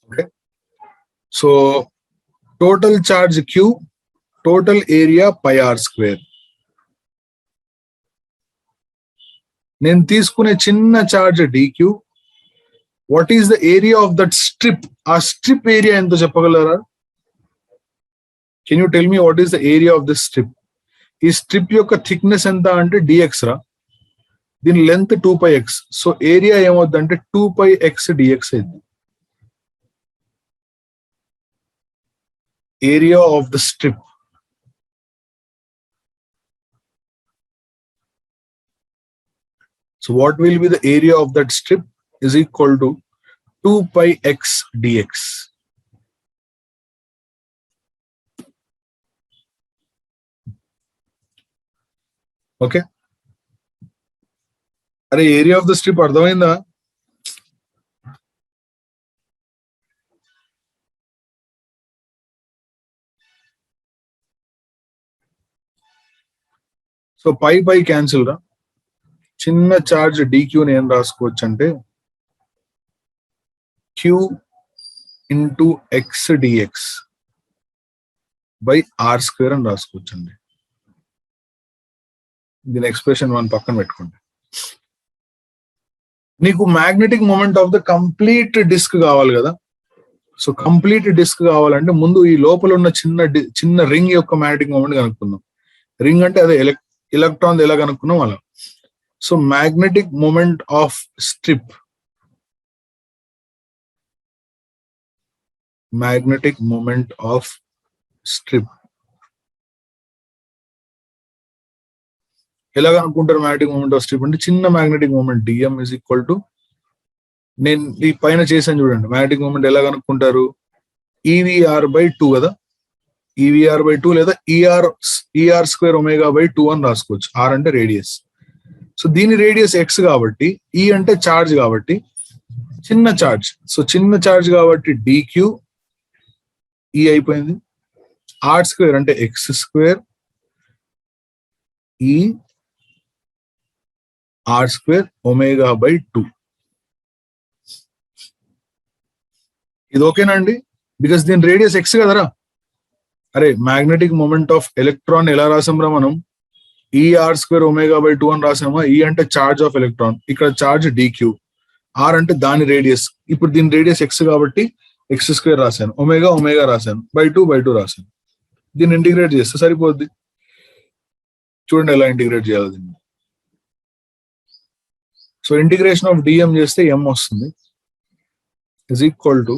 Okay. So total charge Q, total area pi r square. నేను తీసుకునే చిన్న charge dq. What is the area of that strip? ఆ strip area ఎంతో చెప్పగలరా? Can you tell me what is the area of this strip? ఈ strip యొక్క thickness ఎంత అంటే dx రా. దీని లెంత్ 2πx. సో ఏరియా ఏమవుద్ది అంటే 2πx dx అయింది. Area of the strip. So what will be the area of that strip is equal to 2πx dx. Okay. అరే ఏరియా ఆఫ్ ద స్ట్రిప్ అర్థమైందా? So pi cancel రా. చిన్న charge dq ని ఏం రాసుకోవచ్చు అంటే q into x dx by r square అని రాసుకోవచ్చు అండి. దీని ఎక్స్ప్రెషన్ 1 పక్కన పెట్టుకోండి. నీకు magnetic moment of the complete disc కావాలి కదా. సో కంప్లీట్ డిస్క్ కావాలంటే ముందు ఈ లోపల ఉన్న చిన్న రింగ్ యొక్క మ్యాగ్నెటిక్ మూమెంట్ కనుక్కుందాం. రింగ్ అంటే అదే ఎలక్ట్రాన్ ఎలా కనుక్కున్నాం అలా. So magnetic moment of strip, magnetic moment of strip ఎలా కనుక్కుంటారు? మ్యాగ్నెటిక్ మూమెంట్ ఆఫ్ స్ట్రిప్ అంటే చిన్న magnetic moment dm is equal to, నేను ఈ పైన చేశాను చూడండి. మ్యాగ్నెటిక్ మూమెంట్ ఎలా కనుక్కుంటారు? EVR/2 కదా. EVR/2 లేదా ER స్క్వేర్ ఒమేగా/2 అని రాసుకోవచ్చు. r అంటే రేడియస్. సో దీని రేడియస్ x కాబట్టి, E అంటే చార్జ్ కాబట్టి చిన్న చార్జ్. సో చిన్న చార్జ్ కాబట్టి dq E అయిపోయింది. r స్క్వేర్ అంటే x square E r square omega. ఇది ఓకేనా అండి? బికాస్ దీని రేడియస్ x కదరా. అరే మ్యాగ్నెటిక్ మూమెంట్ ఆఫ్ ఎలక్ట్రాన్ ఎలా రాసాంరా మనం? ER స్క్వేర్ ఒమేగా/2 అని రాసామా. E అంటే చార్జ్ ఆఫ్ ఎలక్ట్రాన్, ఇక్కడ చార్జ్ dq, r అంటే దాని రేడియస్. ఇప్పుడు దీని రేడియస్ x కాబట్టి x స్క్వేర్ రాశాను, ఒమేగా రాశాను, /2 రాశాను. దీన్ని ఇంటిగ్రేట్ చేస్తే సరిపోద్ది. చూడండి ఎలా ఇంటిగ్రేట్ చేయాలి దీన్ని. సో ఇంటిగ్రేషన్ ఆఫ్ dm చేస్తే m వస్తుంది is equal to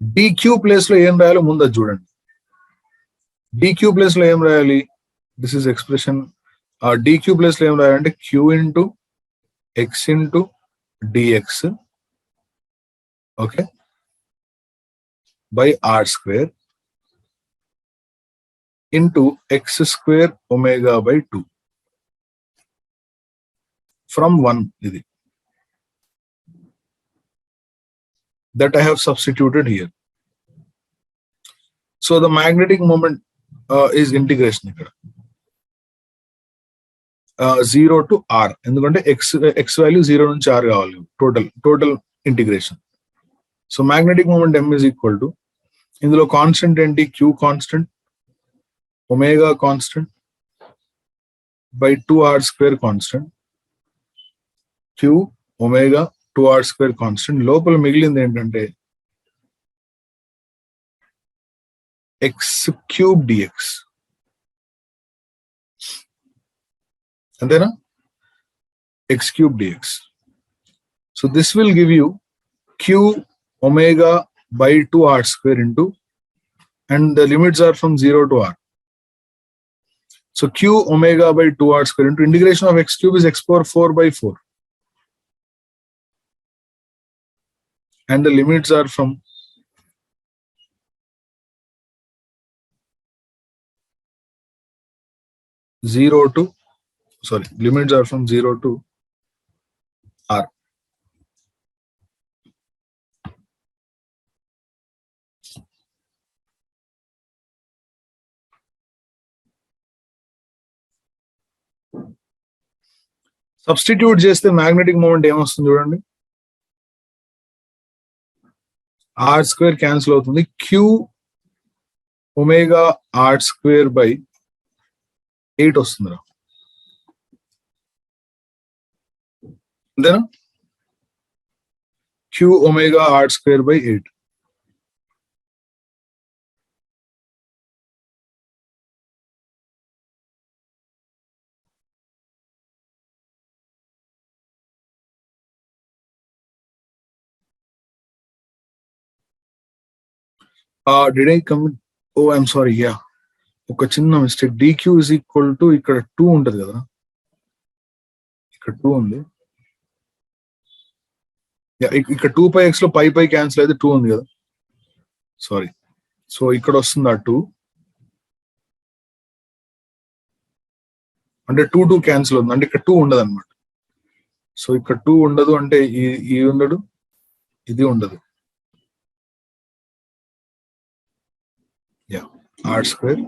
dq place లో ఏం రాయాలో ముందు అది చూడండి. dq ప్లేస్ లో ఏం రాయాలి? This is expression. dq place లో ఏం రాయాలంటే q into x into dx, okay, by r square into x square omega by 2 from 1 ఇది that I have substituted here. So the magnetic moment is integration ఇక్కడ 0 to r ఎందుకంటే x value 0 నుంచి r కావాలి total integration. So magnetic moment m is equal to ఇందులో constant ఏంటి q constant omega constant by 2r square constant q omega 2r square constant. లోపల మిగిలింది ఏంటంటే x cube dx అంతేనా x cube dx. So this will give you q omega by 2r square into, and the limits are from 0 to r. So q omega by 2r square into integration of x cube is x power 4 by 4. And the limits are from limits are from 0 to r. Substitute చేస్తే magnetic moment ఏమొస్తుంది చూడండి, R square cancel అవుతుంది, q omega are square by 8 వస్తుందిరా, అంతేనా? Q omega are square by 8. Did I come? Oh, I'm sorry. Yeah. ఒక చిన్న mistake. dq is equal to ఇక్కడ 2 ఉంటది కదా, ఇక్కడ 2 ఉంది. ఇక్కడ 2πx లో పై క్యాన్సిల్ అయితే 2 ఉంది కదా, సారీ. సో ఇక్కడ వస్తుంది ఆ 2, అంటే 2 క్యాన్సిల్ అవుతుంది, అంటే ఇక్కడ 2 ఉండదు అనమాట. సో ఇక్కడ 2 ఉండదు అంటే ఈ ఉండదు, ఇది ఉండదు. యా, ఆర్ స్క్వేర్,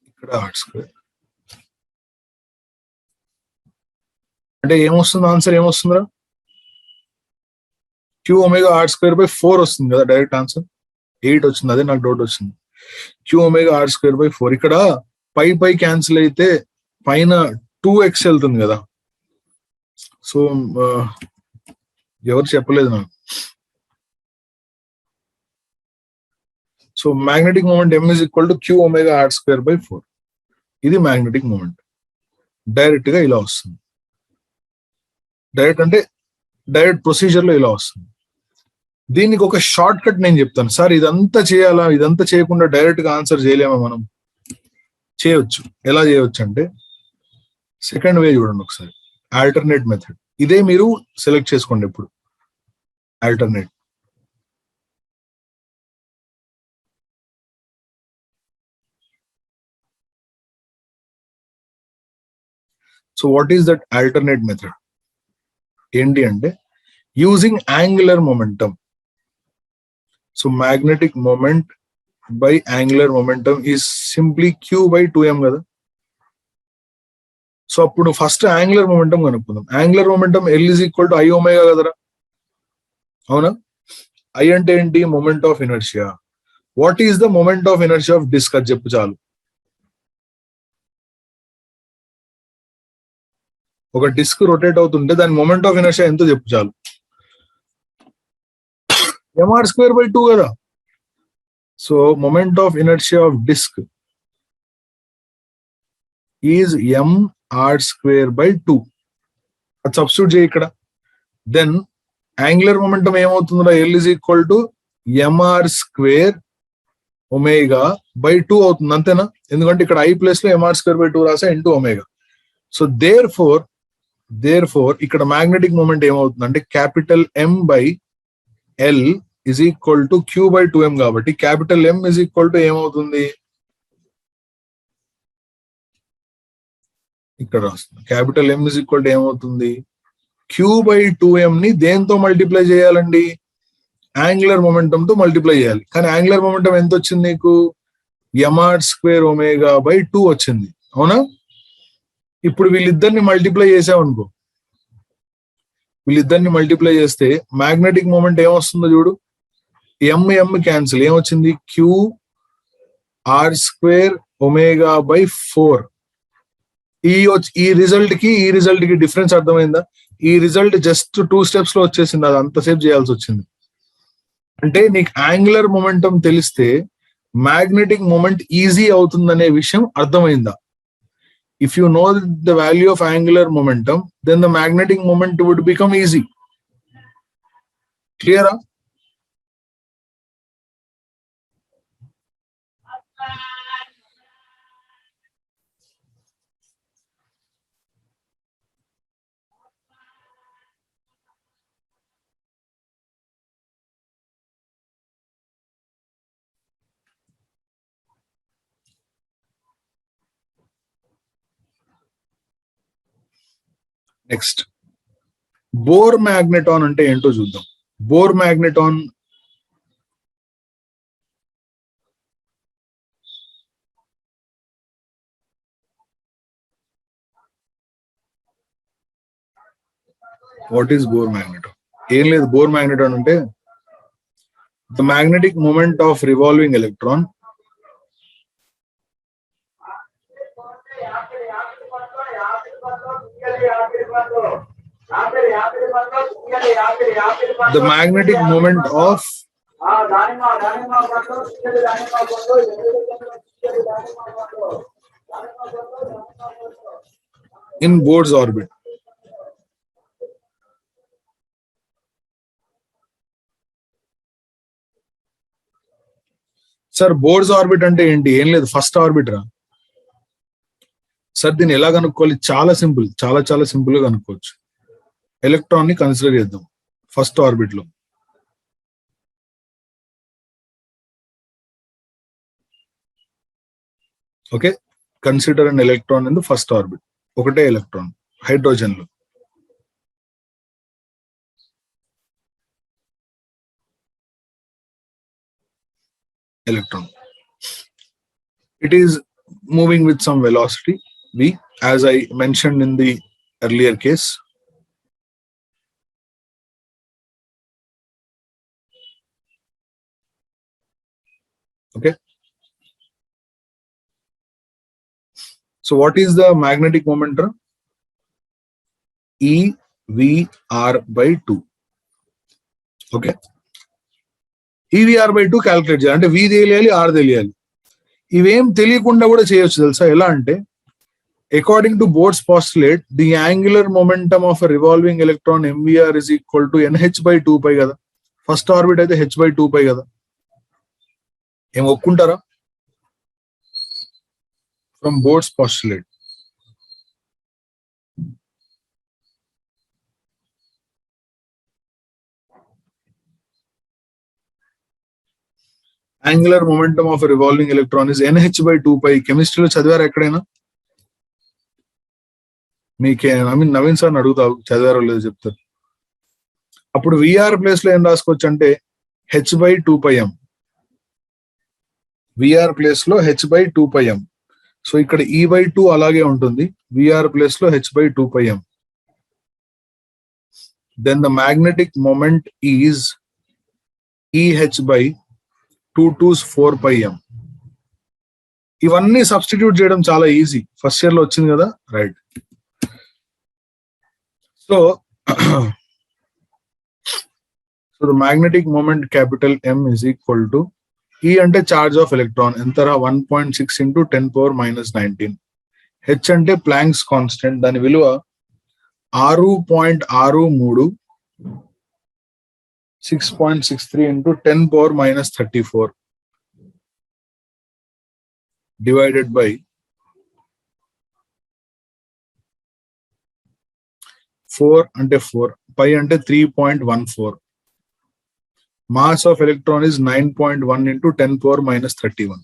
ఇక్కడ ఆర్ స్క్వేర్. అంటే ఏమొస్తుంది ఆన్సర్, ఏమొస్తుందిరా? Q omega are square by 4 వస్తుంది కదా డైరెక్ట్ ఆన్సర్. 8 వచ్చింది, అదే నాకు డౌట్ వచ్చింది. Q omega are square by 4. ఇక్కడ పై క్యాన్సిల్ అయితే పైన 2x వెళ్తుంది కదా. సో ఎవరు చెప్పలేదు నాకు. So magnetic moment m is equal to q omega r square by 4. ఇది మ్యాగ్నెటిక్ మూమెంట్. డైరెక్ట్ గా ఇలా వస్తుంది. డైరెక్ట్ అంటే డైరెక్ట్ ప్రొసీజర్ లో ఇలా వస్తుంది. దీనికి ఒక షార్ట్ కట్ నేను చెప్తాను. సార్ ఇదంతా చేయాలా, ఇదంతా చేయకుండా డైరెక్ట్ గా ఆన్సర్ చేయలేమా? మనం చేయొచ్చు. ఎలా చేయొచ్చు అంటే సెకండ్ వే చూడండి ఒకసారి, ఆల్టర్నేట్ మెథడ్. ఇదే మీరు సెలెక్ట్ చేసుకోండి ఎప్పుడు, alternate. So what is that alternate method? ఏంటి అంటే using angular momentum. So magnetic moment by angular momentum is simply q by 2m కదా. సో అప్పుడు ఫస్ట్ యాంగులర్ మొమెంటం కనుక్కుందాం. Angular momentum L is equal to I omega కదరా, అవునా? I అంటే ఏంటి? Moment of inertia. What is the moment of inertia of disc అది చెప్పు చాలు. ఒక డిస్క్ రొటేట్ అవుతుంటే దాని మొమెంట్ ఆఫ్ ఇనర్షియా ఎంతో చెప్పు చాలు. mr స్క్వేర్ బై 2 కదా. So moment of inertia of disk is mr square by 2. అది సబ్స్టిట్యూట్ చేయి ఇక్కడ. దెన్ యాంగులర్ మొమెంటం ఏమవుతుందో L is equal to mr square omega by 2 అవుతుంది, అంతేనా? ఎందుకంటే ఇక్కడ I ప్లేస్ లో mr స్క్వేర్ బై 2 రాసా into omega. So therefore ఇక్కడ మ్యాగ్నెటిక్ మూమెంట్ ఏమవుతుంది అంటే capital M by L is equal to q by 2m కాబట్టి capital M is equal to ఏమవుతుంది? ఇక్కడ రాస్తుంది capital M is equal to ఏమవుతుంది Q/2m ని దేంతో మల్టిప్లై చేయాలండి యాంగులర్ మొమెంటం తో మల్టిప్లై చేయాలి కానీ యాంగులర్ మొమెంటం ఎంత వచ్చింది నీకు m/2 వచ్చింది అవునా ఇప్పుడు వీళ్ళిద్దరిని మల్టిప్లై చేసామనుకో వీళ్ళిద్దరిని మల్టిప్లై చేస్తే మ్యాగ్నెటిక్ మూమెంట్ ఏమొస్తుందో చూడు m క్యాన్సిల్ ఏమొచ్చింది Q/2 ఈ రిజల్ట్ కి డిఫరెన్స్ అర్థమైందా ఈ రిజల్ట్ జస్ట్ 2 స్టెప్స్ లో వచ్చేసింది అది అంతసేపు చేయాల్సి వచ్చింది అంటే నీకు యాంగులర్ మొమెంటం తెలిస్తే మ్యాగ్నెటిక్ మూమెంట్ ఈజీ అవుతుందనే విషయం అర్థమైందా if you know the value of angular momentum then the magnetic moment would become easy క్లియరా నెక్స్ట్ బోర్ మ్యాగ్నెటాన్ అంటే ఏంటో చూద్దాం Bohr magneton what is Bohr magneton ఏం లేదు బోర్ మ్యాగ్నెటాన్ అంటే the magnetic moment of revolving electron the magnetic moment of in Bohr's orbit sir Bohr's orbit అంటే ఏంటి ఏం లేదు ఫస్ట్ ఆర్బిట్ రా సార్ దీన్ని ఎలా కనుక్కోవాలి చాలా సింపుల్ చాలా సింపుల్ గా కనుక్కోవచ్చు ఎలక్ట్రాన్ ని కన్సిడర్ చేద్దాం ఫస్ట్ ఆర్బిట్ లో okay consider an electron in the first orbit ఒకటే ఎలక్ట్రాన్ హైడ్రోజన్ లో electron. It is moving with some velocity v, as I mentioned in the earlier case. Okay. So what is the magnetic moment? EVR/2. Okay. EVR/2 calculate చేయాలి అంటే V తెలియాలి R తెలియాలి ఇవేం తెలియకుండా కూడా చేయొచ్చు తెలుసా ఎలా అంటే according to boards postulate the angular momentum of revolving electron MVR is equal to NH/2π కదా ఫస్ట్ ఆర్బిట్ అయితే H/2π కదా ఏం ఒప్పుకుంటారా from boards postulate angular momentum of revolving electron is NH/2π కెమిస్ట్రీలో చదివారు ఎక్కడైనా మీకే నవీన్ సార్ అడుగుతావు చదివారో లేదో చెప్తారు అప్పుడు విఆర్ ప్లేస్ లో ఏం రాసుకోవచ్చు అంటే H/2πm విఆర్ ప్లేస్ లో H/2πm సో ఇక్కడ E/2 అలాగే ఉంటుంది విఆర్ ప్లేస్ లో H/2πm then the magnetic moment is EH/224πm ఇవన్నీ సబ్స్టిట్యూట్ చేయడం చాలా ఈజీ ఫస్ట్ ఇయర్ లో వచ్చింది కదా right so the magnetic moment capital M is equal to E అంటే చార్జ్ ఆఫ్ ఎలక్ట్రాన్ ఎంతరా 1.6 into 10⁻⁻19 H అంటే ప్లాంక్స్ కాన్స్టెంట్ దాని విలువ 6.63 6.63 into 10⁻⁻34 divided by 4 అంటే 4 pi అంటే 3.14 mass of electron is 9.1 into 10⁻⁻31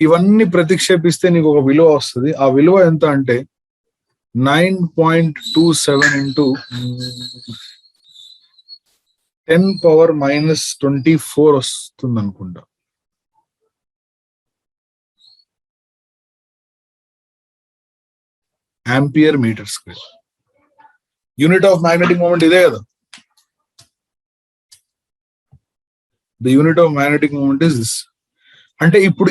ఇవన్నీ ప్రతిక్షేపిస్తే నీకు ఒక విలువ వస్తుంది. ఆ విలువ ఎంత అంటే 9.27 ఇంటూ 10⁻⁻24 వస్తుంది అనుకుంటా. Ampere metre square. Unit of magnetic moment ఇదే కదా. The unit of magnetic moment is this. అంటే ఇప్పుడు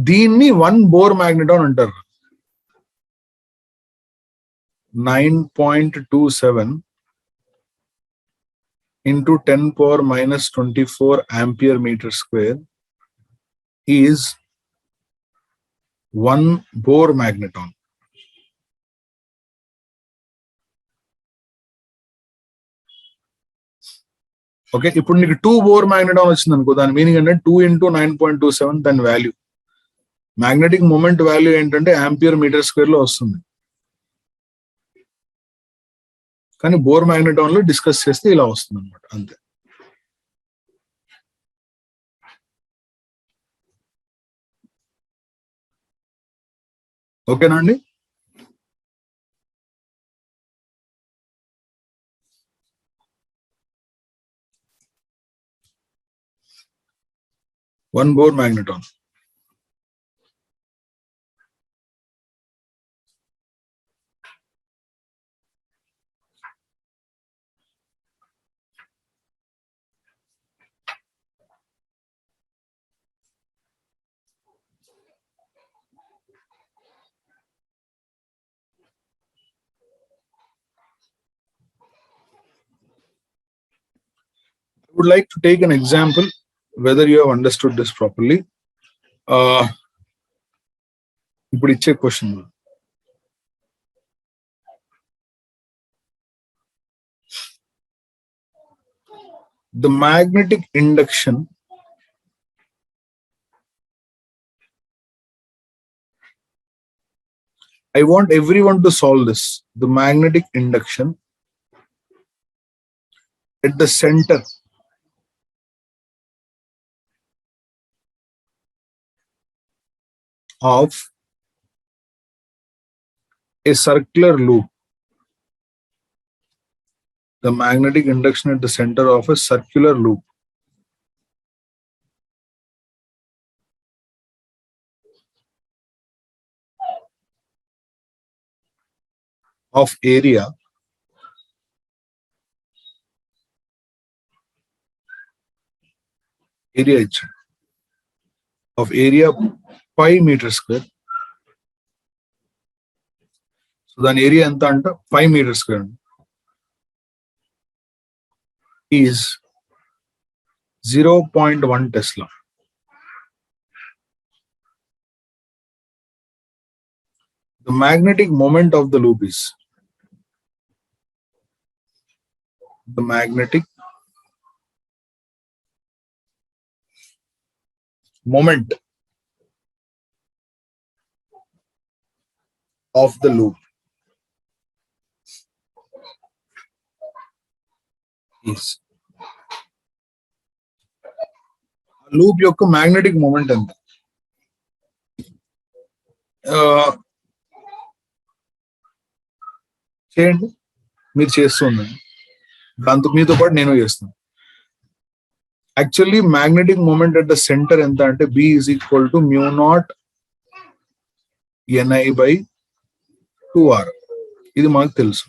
దీన్ని 1 బోర్ మ్యాగ్నెటాన్ అంటారు. 9.27 into 10⁻⁻24 ampere meter square is 1 Bohr magneton. Okay, ఇప్పుడు నీకు 2 బోర్ మ్యాగ్నెటాన్ వచ్చింది అనుకో, దాని మీనింగ్ అంటే 2 into 9.27 దాని వాల్యూ. మ్యాగ్నెటిక్ మూమెంట్ వాల్యూ ఏంటంటే ఆంపియర్ మీటర్ స్క్వేర్ లో వస్తుంది. కానీ బోర్ మ్యాగ్నెటాన్ లో డిస్కస్ చేస్తే ఇలా వస్తుంది అనమాట, అంతే. ఓకేనా అండి? One Bohr magneton. Would like to take an example whether you have understood this properly. ఇప్పుడు ఇచ్చే question, the magnetic induction I want everyone to solve this. The magnetic induction at the center of a circular loop. The magnetic induction at the center of a circular loop of area of area pi meter square. So then area anta anta pi meter square is 0.1 Tesla. The magnetic moment of the loop is the magnetic moment of the loop is loop యొక్క magnetic moment ఎంత? చేయండి, మీరు చేస్తుందండి, దాంతో మీతో పాటు నేను చేస్తాను. Actually magnetic moment at the centre ఎంత అంటే B is equal to μ0 Ni/2r. ఇది మాకు తెలుసు.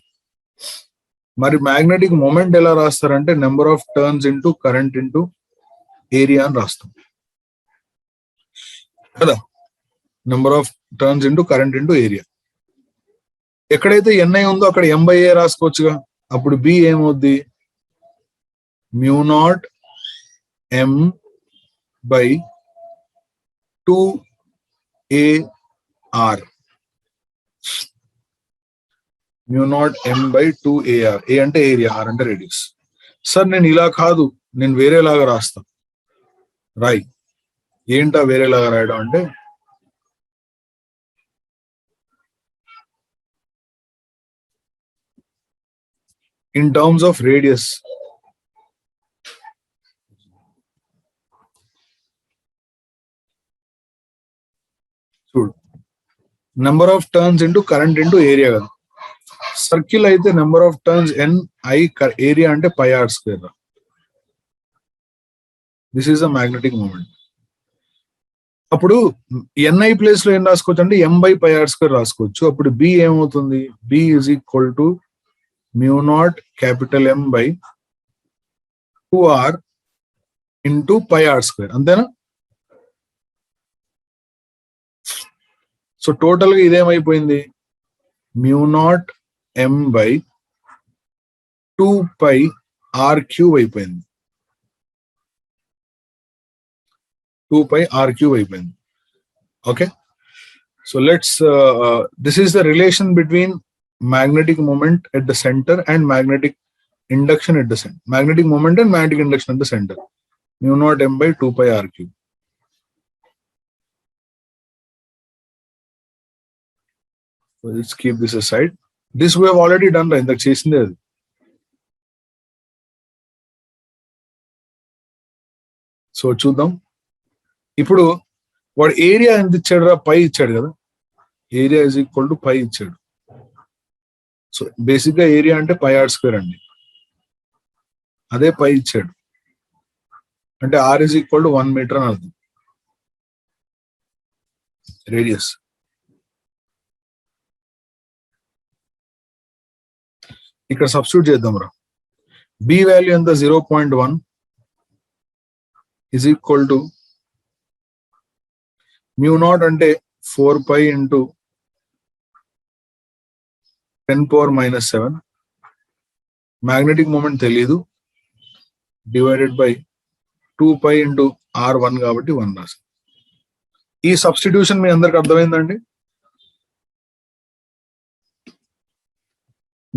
మరి మ్యాగ్నెటిక్ మూమెంట్ ఎలా రాస్తారంటే number of turns into current into area అని రాస్తాం కదా. Number of turns into current into area. ఎక్కడైతే Ni ఉందో అక్కడ M/A రాసుకోవచ్చుగా. అప్పుడు B ఏమవుద్ది? μ0 M/2AR. μ0 M/2AR. A అంటే ఏరియా, R అంటే రేడియస్. సార్ నేను ఇలా కాదు, నేను వేరేలాగా రాస్తా. రాయ్. ఏంటా వేరేలాగా రాయడం అంటే, in terms of radius, number of turns into current into area కదా. సర్కిల్ అయితే number of turns N I, area అంటే pi r square. This is the magnetic moment. అప్పుడు ఎన్ఐ ప్లేస్ లో ఏం రాసుకోవచ్చు అంటే M by pi r square రాసుకోవచ్చు. అప్పుడు బి ఏమవుతుంది, B is equal to mu naught capital M by 2r into pi r square, అంతేనా? సో టోటల్ గా ఇదేమైపోయింది, mu naught M by 2 pi R cube అయిపోయింది. 2 పై ఆర్ క్యూబ్ అయిపోయింది. Okay, so let's this is the relation between magnetic moment at the center and magnetic induction at the center. Magnetic moment and magnetic induction at the center. Mu naught m by 2 pi r cube. So let's keep this aside. This we have already done, right? ఇంతకు చేసిందే అది. So చూద్దాం. ఇప్పుడు వాడు area ఎంత ఇచ్చాడు రా, pi ఇచ్చాడు కదా. Area is equal to pi ఇచ్చాడు. సో బేసిక్ గా ఏరియా అంటే పై ఆర్ స్క్వేర్ అండి. అదే పై ఇచ్చాడు అంటే R is equal to 1 metre అని అర్థం. రేడియస్. ఇక్కడ సబ్స్టిట్యూట్ చేద్దాం రా. బి వాల్యూ ఎంత, 0.1 is equal to mu naught అంటే 4 పై ఇంటూ 10⁻⁻⁷. మ్యాగ్నెటిక్ మూమెంట్ తెలియదు, divided by 2 pi into R1 కాబట్టి 1 రాసి. ఈ సబ్స్టిట్యూషన్ మీ అందరికి అర్థమైందండి.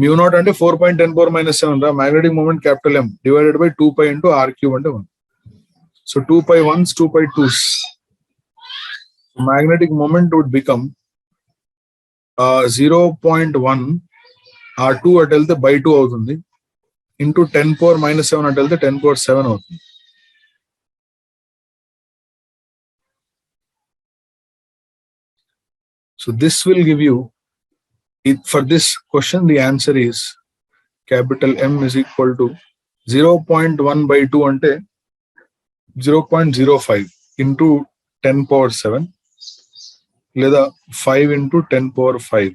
మ్యూ నాట్ అంటే 4.10⁻⁷ రా, magnetic moment capital M divided by 2 pi into R cube అంటే 1. So 2 pi 1s, 2 pi 2s. Magnetic moment would become 0.1 R2 అటు వెళ్తే బై 2 అవుతుంది, ఇంటూ 10⁻⁻⁷ అటు వెళ్తే 10⁻⁷ అవుతుంది. So this will give you, for this question the answer is capital M is equal to 0.1 by 2 అంటే 0.05 into 10⁻⁷, లేదా 5 into 10⁻⁵.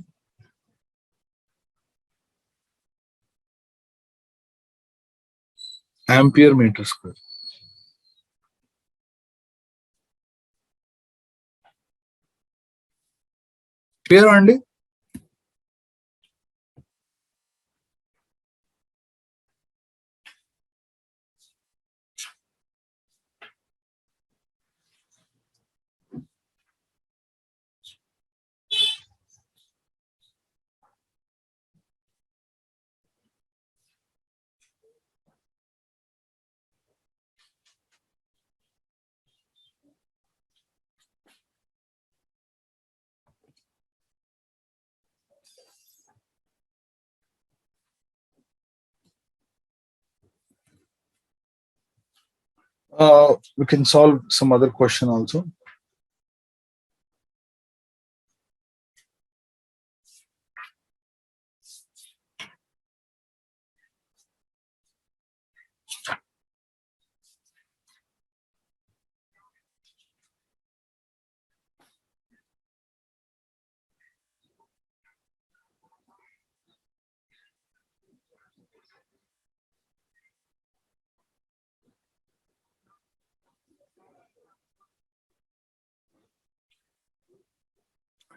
Ampere metre square. Clear అండి? We can solve some other question also.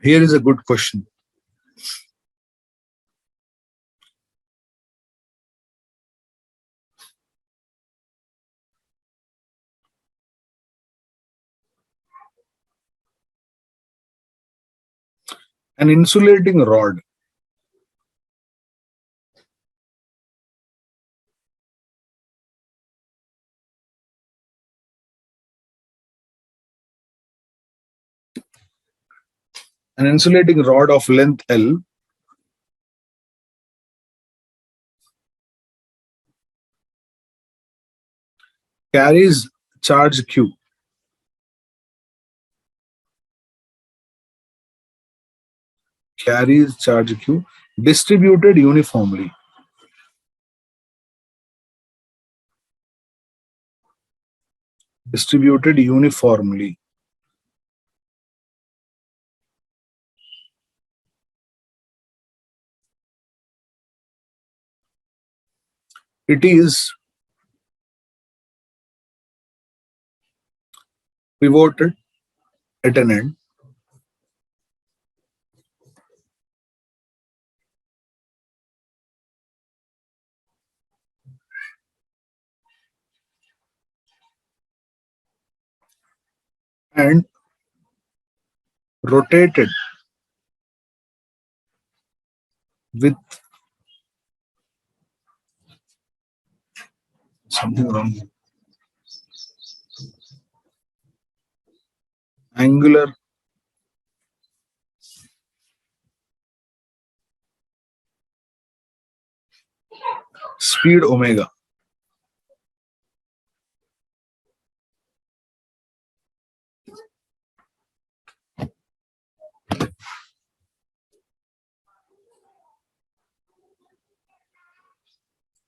Here is a good question. An insulating rod of length L carries charge Q. carries charge q distributed uniformly. Distributed uniformly. It is pivoted at an end and rotated with something wrong. Angular speed omega.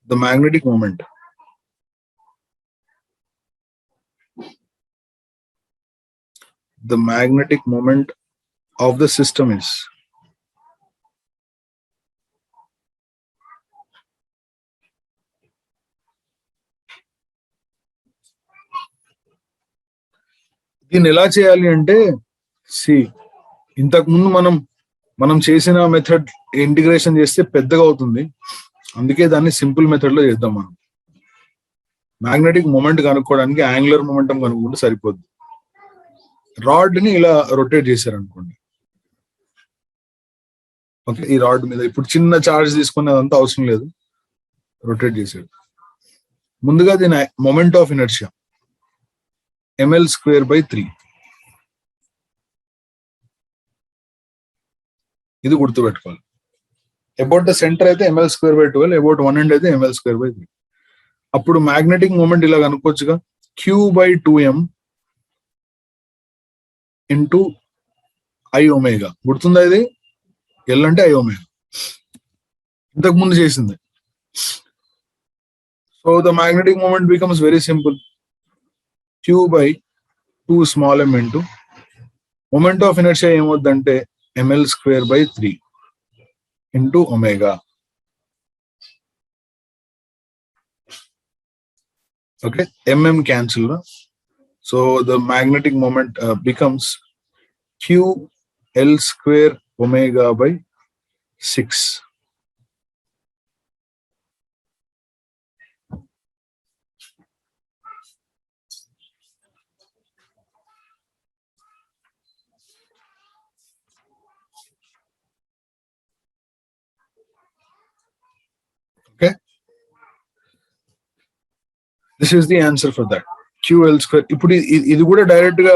The magnetic moment. The magnetic moment of the system is దీన్ని ఎలా చేయాలి అంటే C ఇంతకు ముందు మనం చేసిన method integration చేస్తే పెద్దగా అవుతుంది. అందుకే దాన్ని సింపుల్ మెథడ్ లో చేద్దాం. మనం మ్యాగ్నెటిక్ మూమెంట్ కనుక్కోవడానికి యాంగులర్ మొమెంటం కనుక్కుంటే సరిపోద్ది. రాడ్ ని ఇలా రొటేట్ చేశారనుకోండి, ఓకే, ఈ రాడ్ మీద ఇప్పుడు చిన్న చార్జ్ తీసుకునేదంతా అవసరం లేదు, రొటేట్ చేశాడు. ముందుగా దీని మొమెంట్ ఆఫ్ ఇనర్షియా ml²/3. ఇది గుర్తుపెట్టుకోవాలి. అబౌట్ ద సెంటర్ అయితే ml²/12, అబౌట్ వన్ ఎండ్ అయితే ml²/3. అప్పుడు మ్యాగ్నెటిక్ మూమెంట్ ఇలా కనుక్కోవచ్చుగా, q/2m ఇంటూ ఐ ఒమేగా. గుర్తుందా ఇది? ఎల్ అంటే ఐ ఒమేగా, ఇంతకు ముందు చేసింది. So the magnetic moment becomes very simple, q/2 small m into moment of inertia ఏమవుద్దంటే ml²/3 into omega. Okay, cancel. So the magnetic moment becomes qL² omega/6. Okay, this is the answer for that. qL². ఇప్పుడు ఇది కూడా direct గా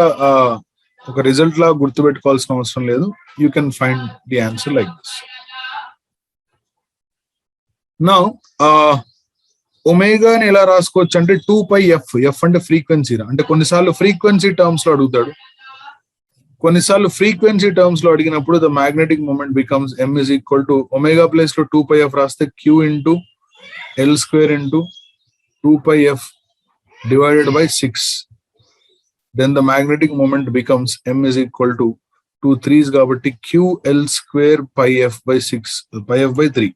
ఒక result లా గుర్తుపెట్టుకోవాల్సిన అవసరం లేదు. You can find the answer like this. Now ఒమేగాని ఎలా రాసుకోవచ్చు అంటే 2πf. ఎఫ్ అంటే ఫ్రీక్వెన్సీ, అంటే కొన్నిసార్లు ఫ్రీక్వెన్సీ టర్మ్స్ లో అడుగుతాడు, కొన్నిసార్లు ఫ్రీక్వెన్సీ టర్మ్స్ లో అడిగినప్పుడు the magnetic moment becomes m is equal to omega place లో 2πf రాస్తే q into L² into 2πf divided by 6. Then the magnetic moment becomes m is equal to 2 3s కాబట్టి qL² πf/6 πf/3.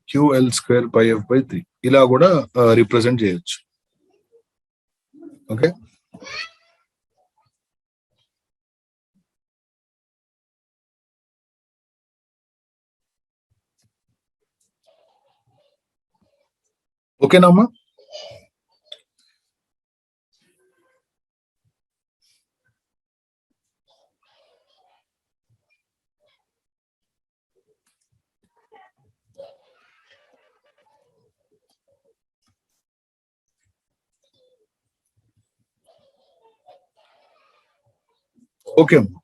qL² πf/3 ఇలా కూడా represent చేయొచ్చు. Okay, ఓకేనమ్మా? Okay అమ్మా.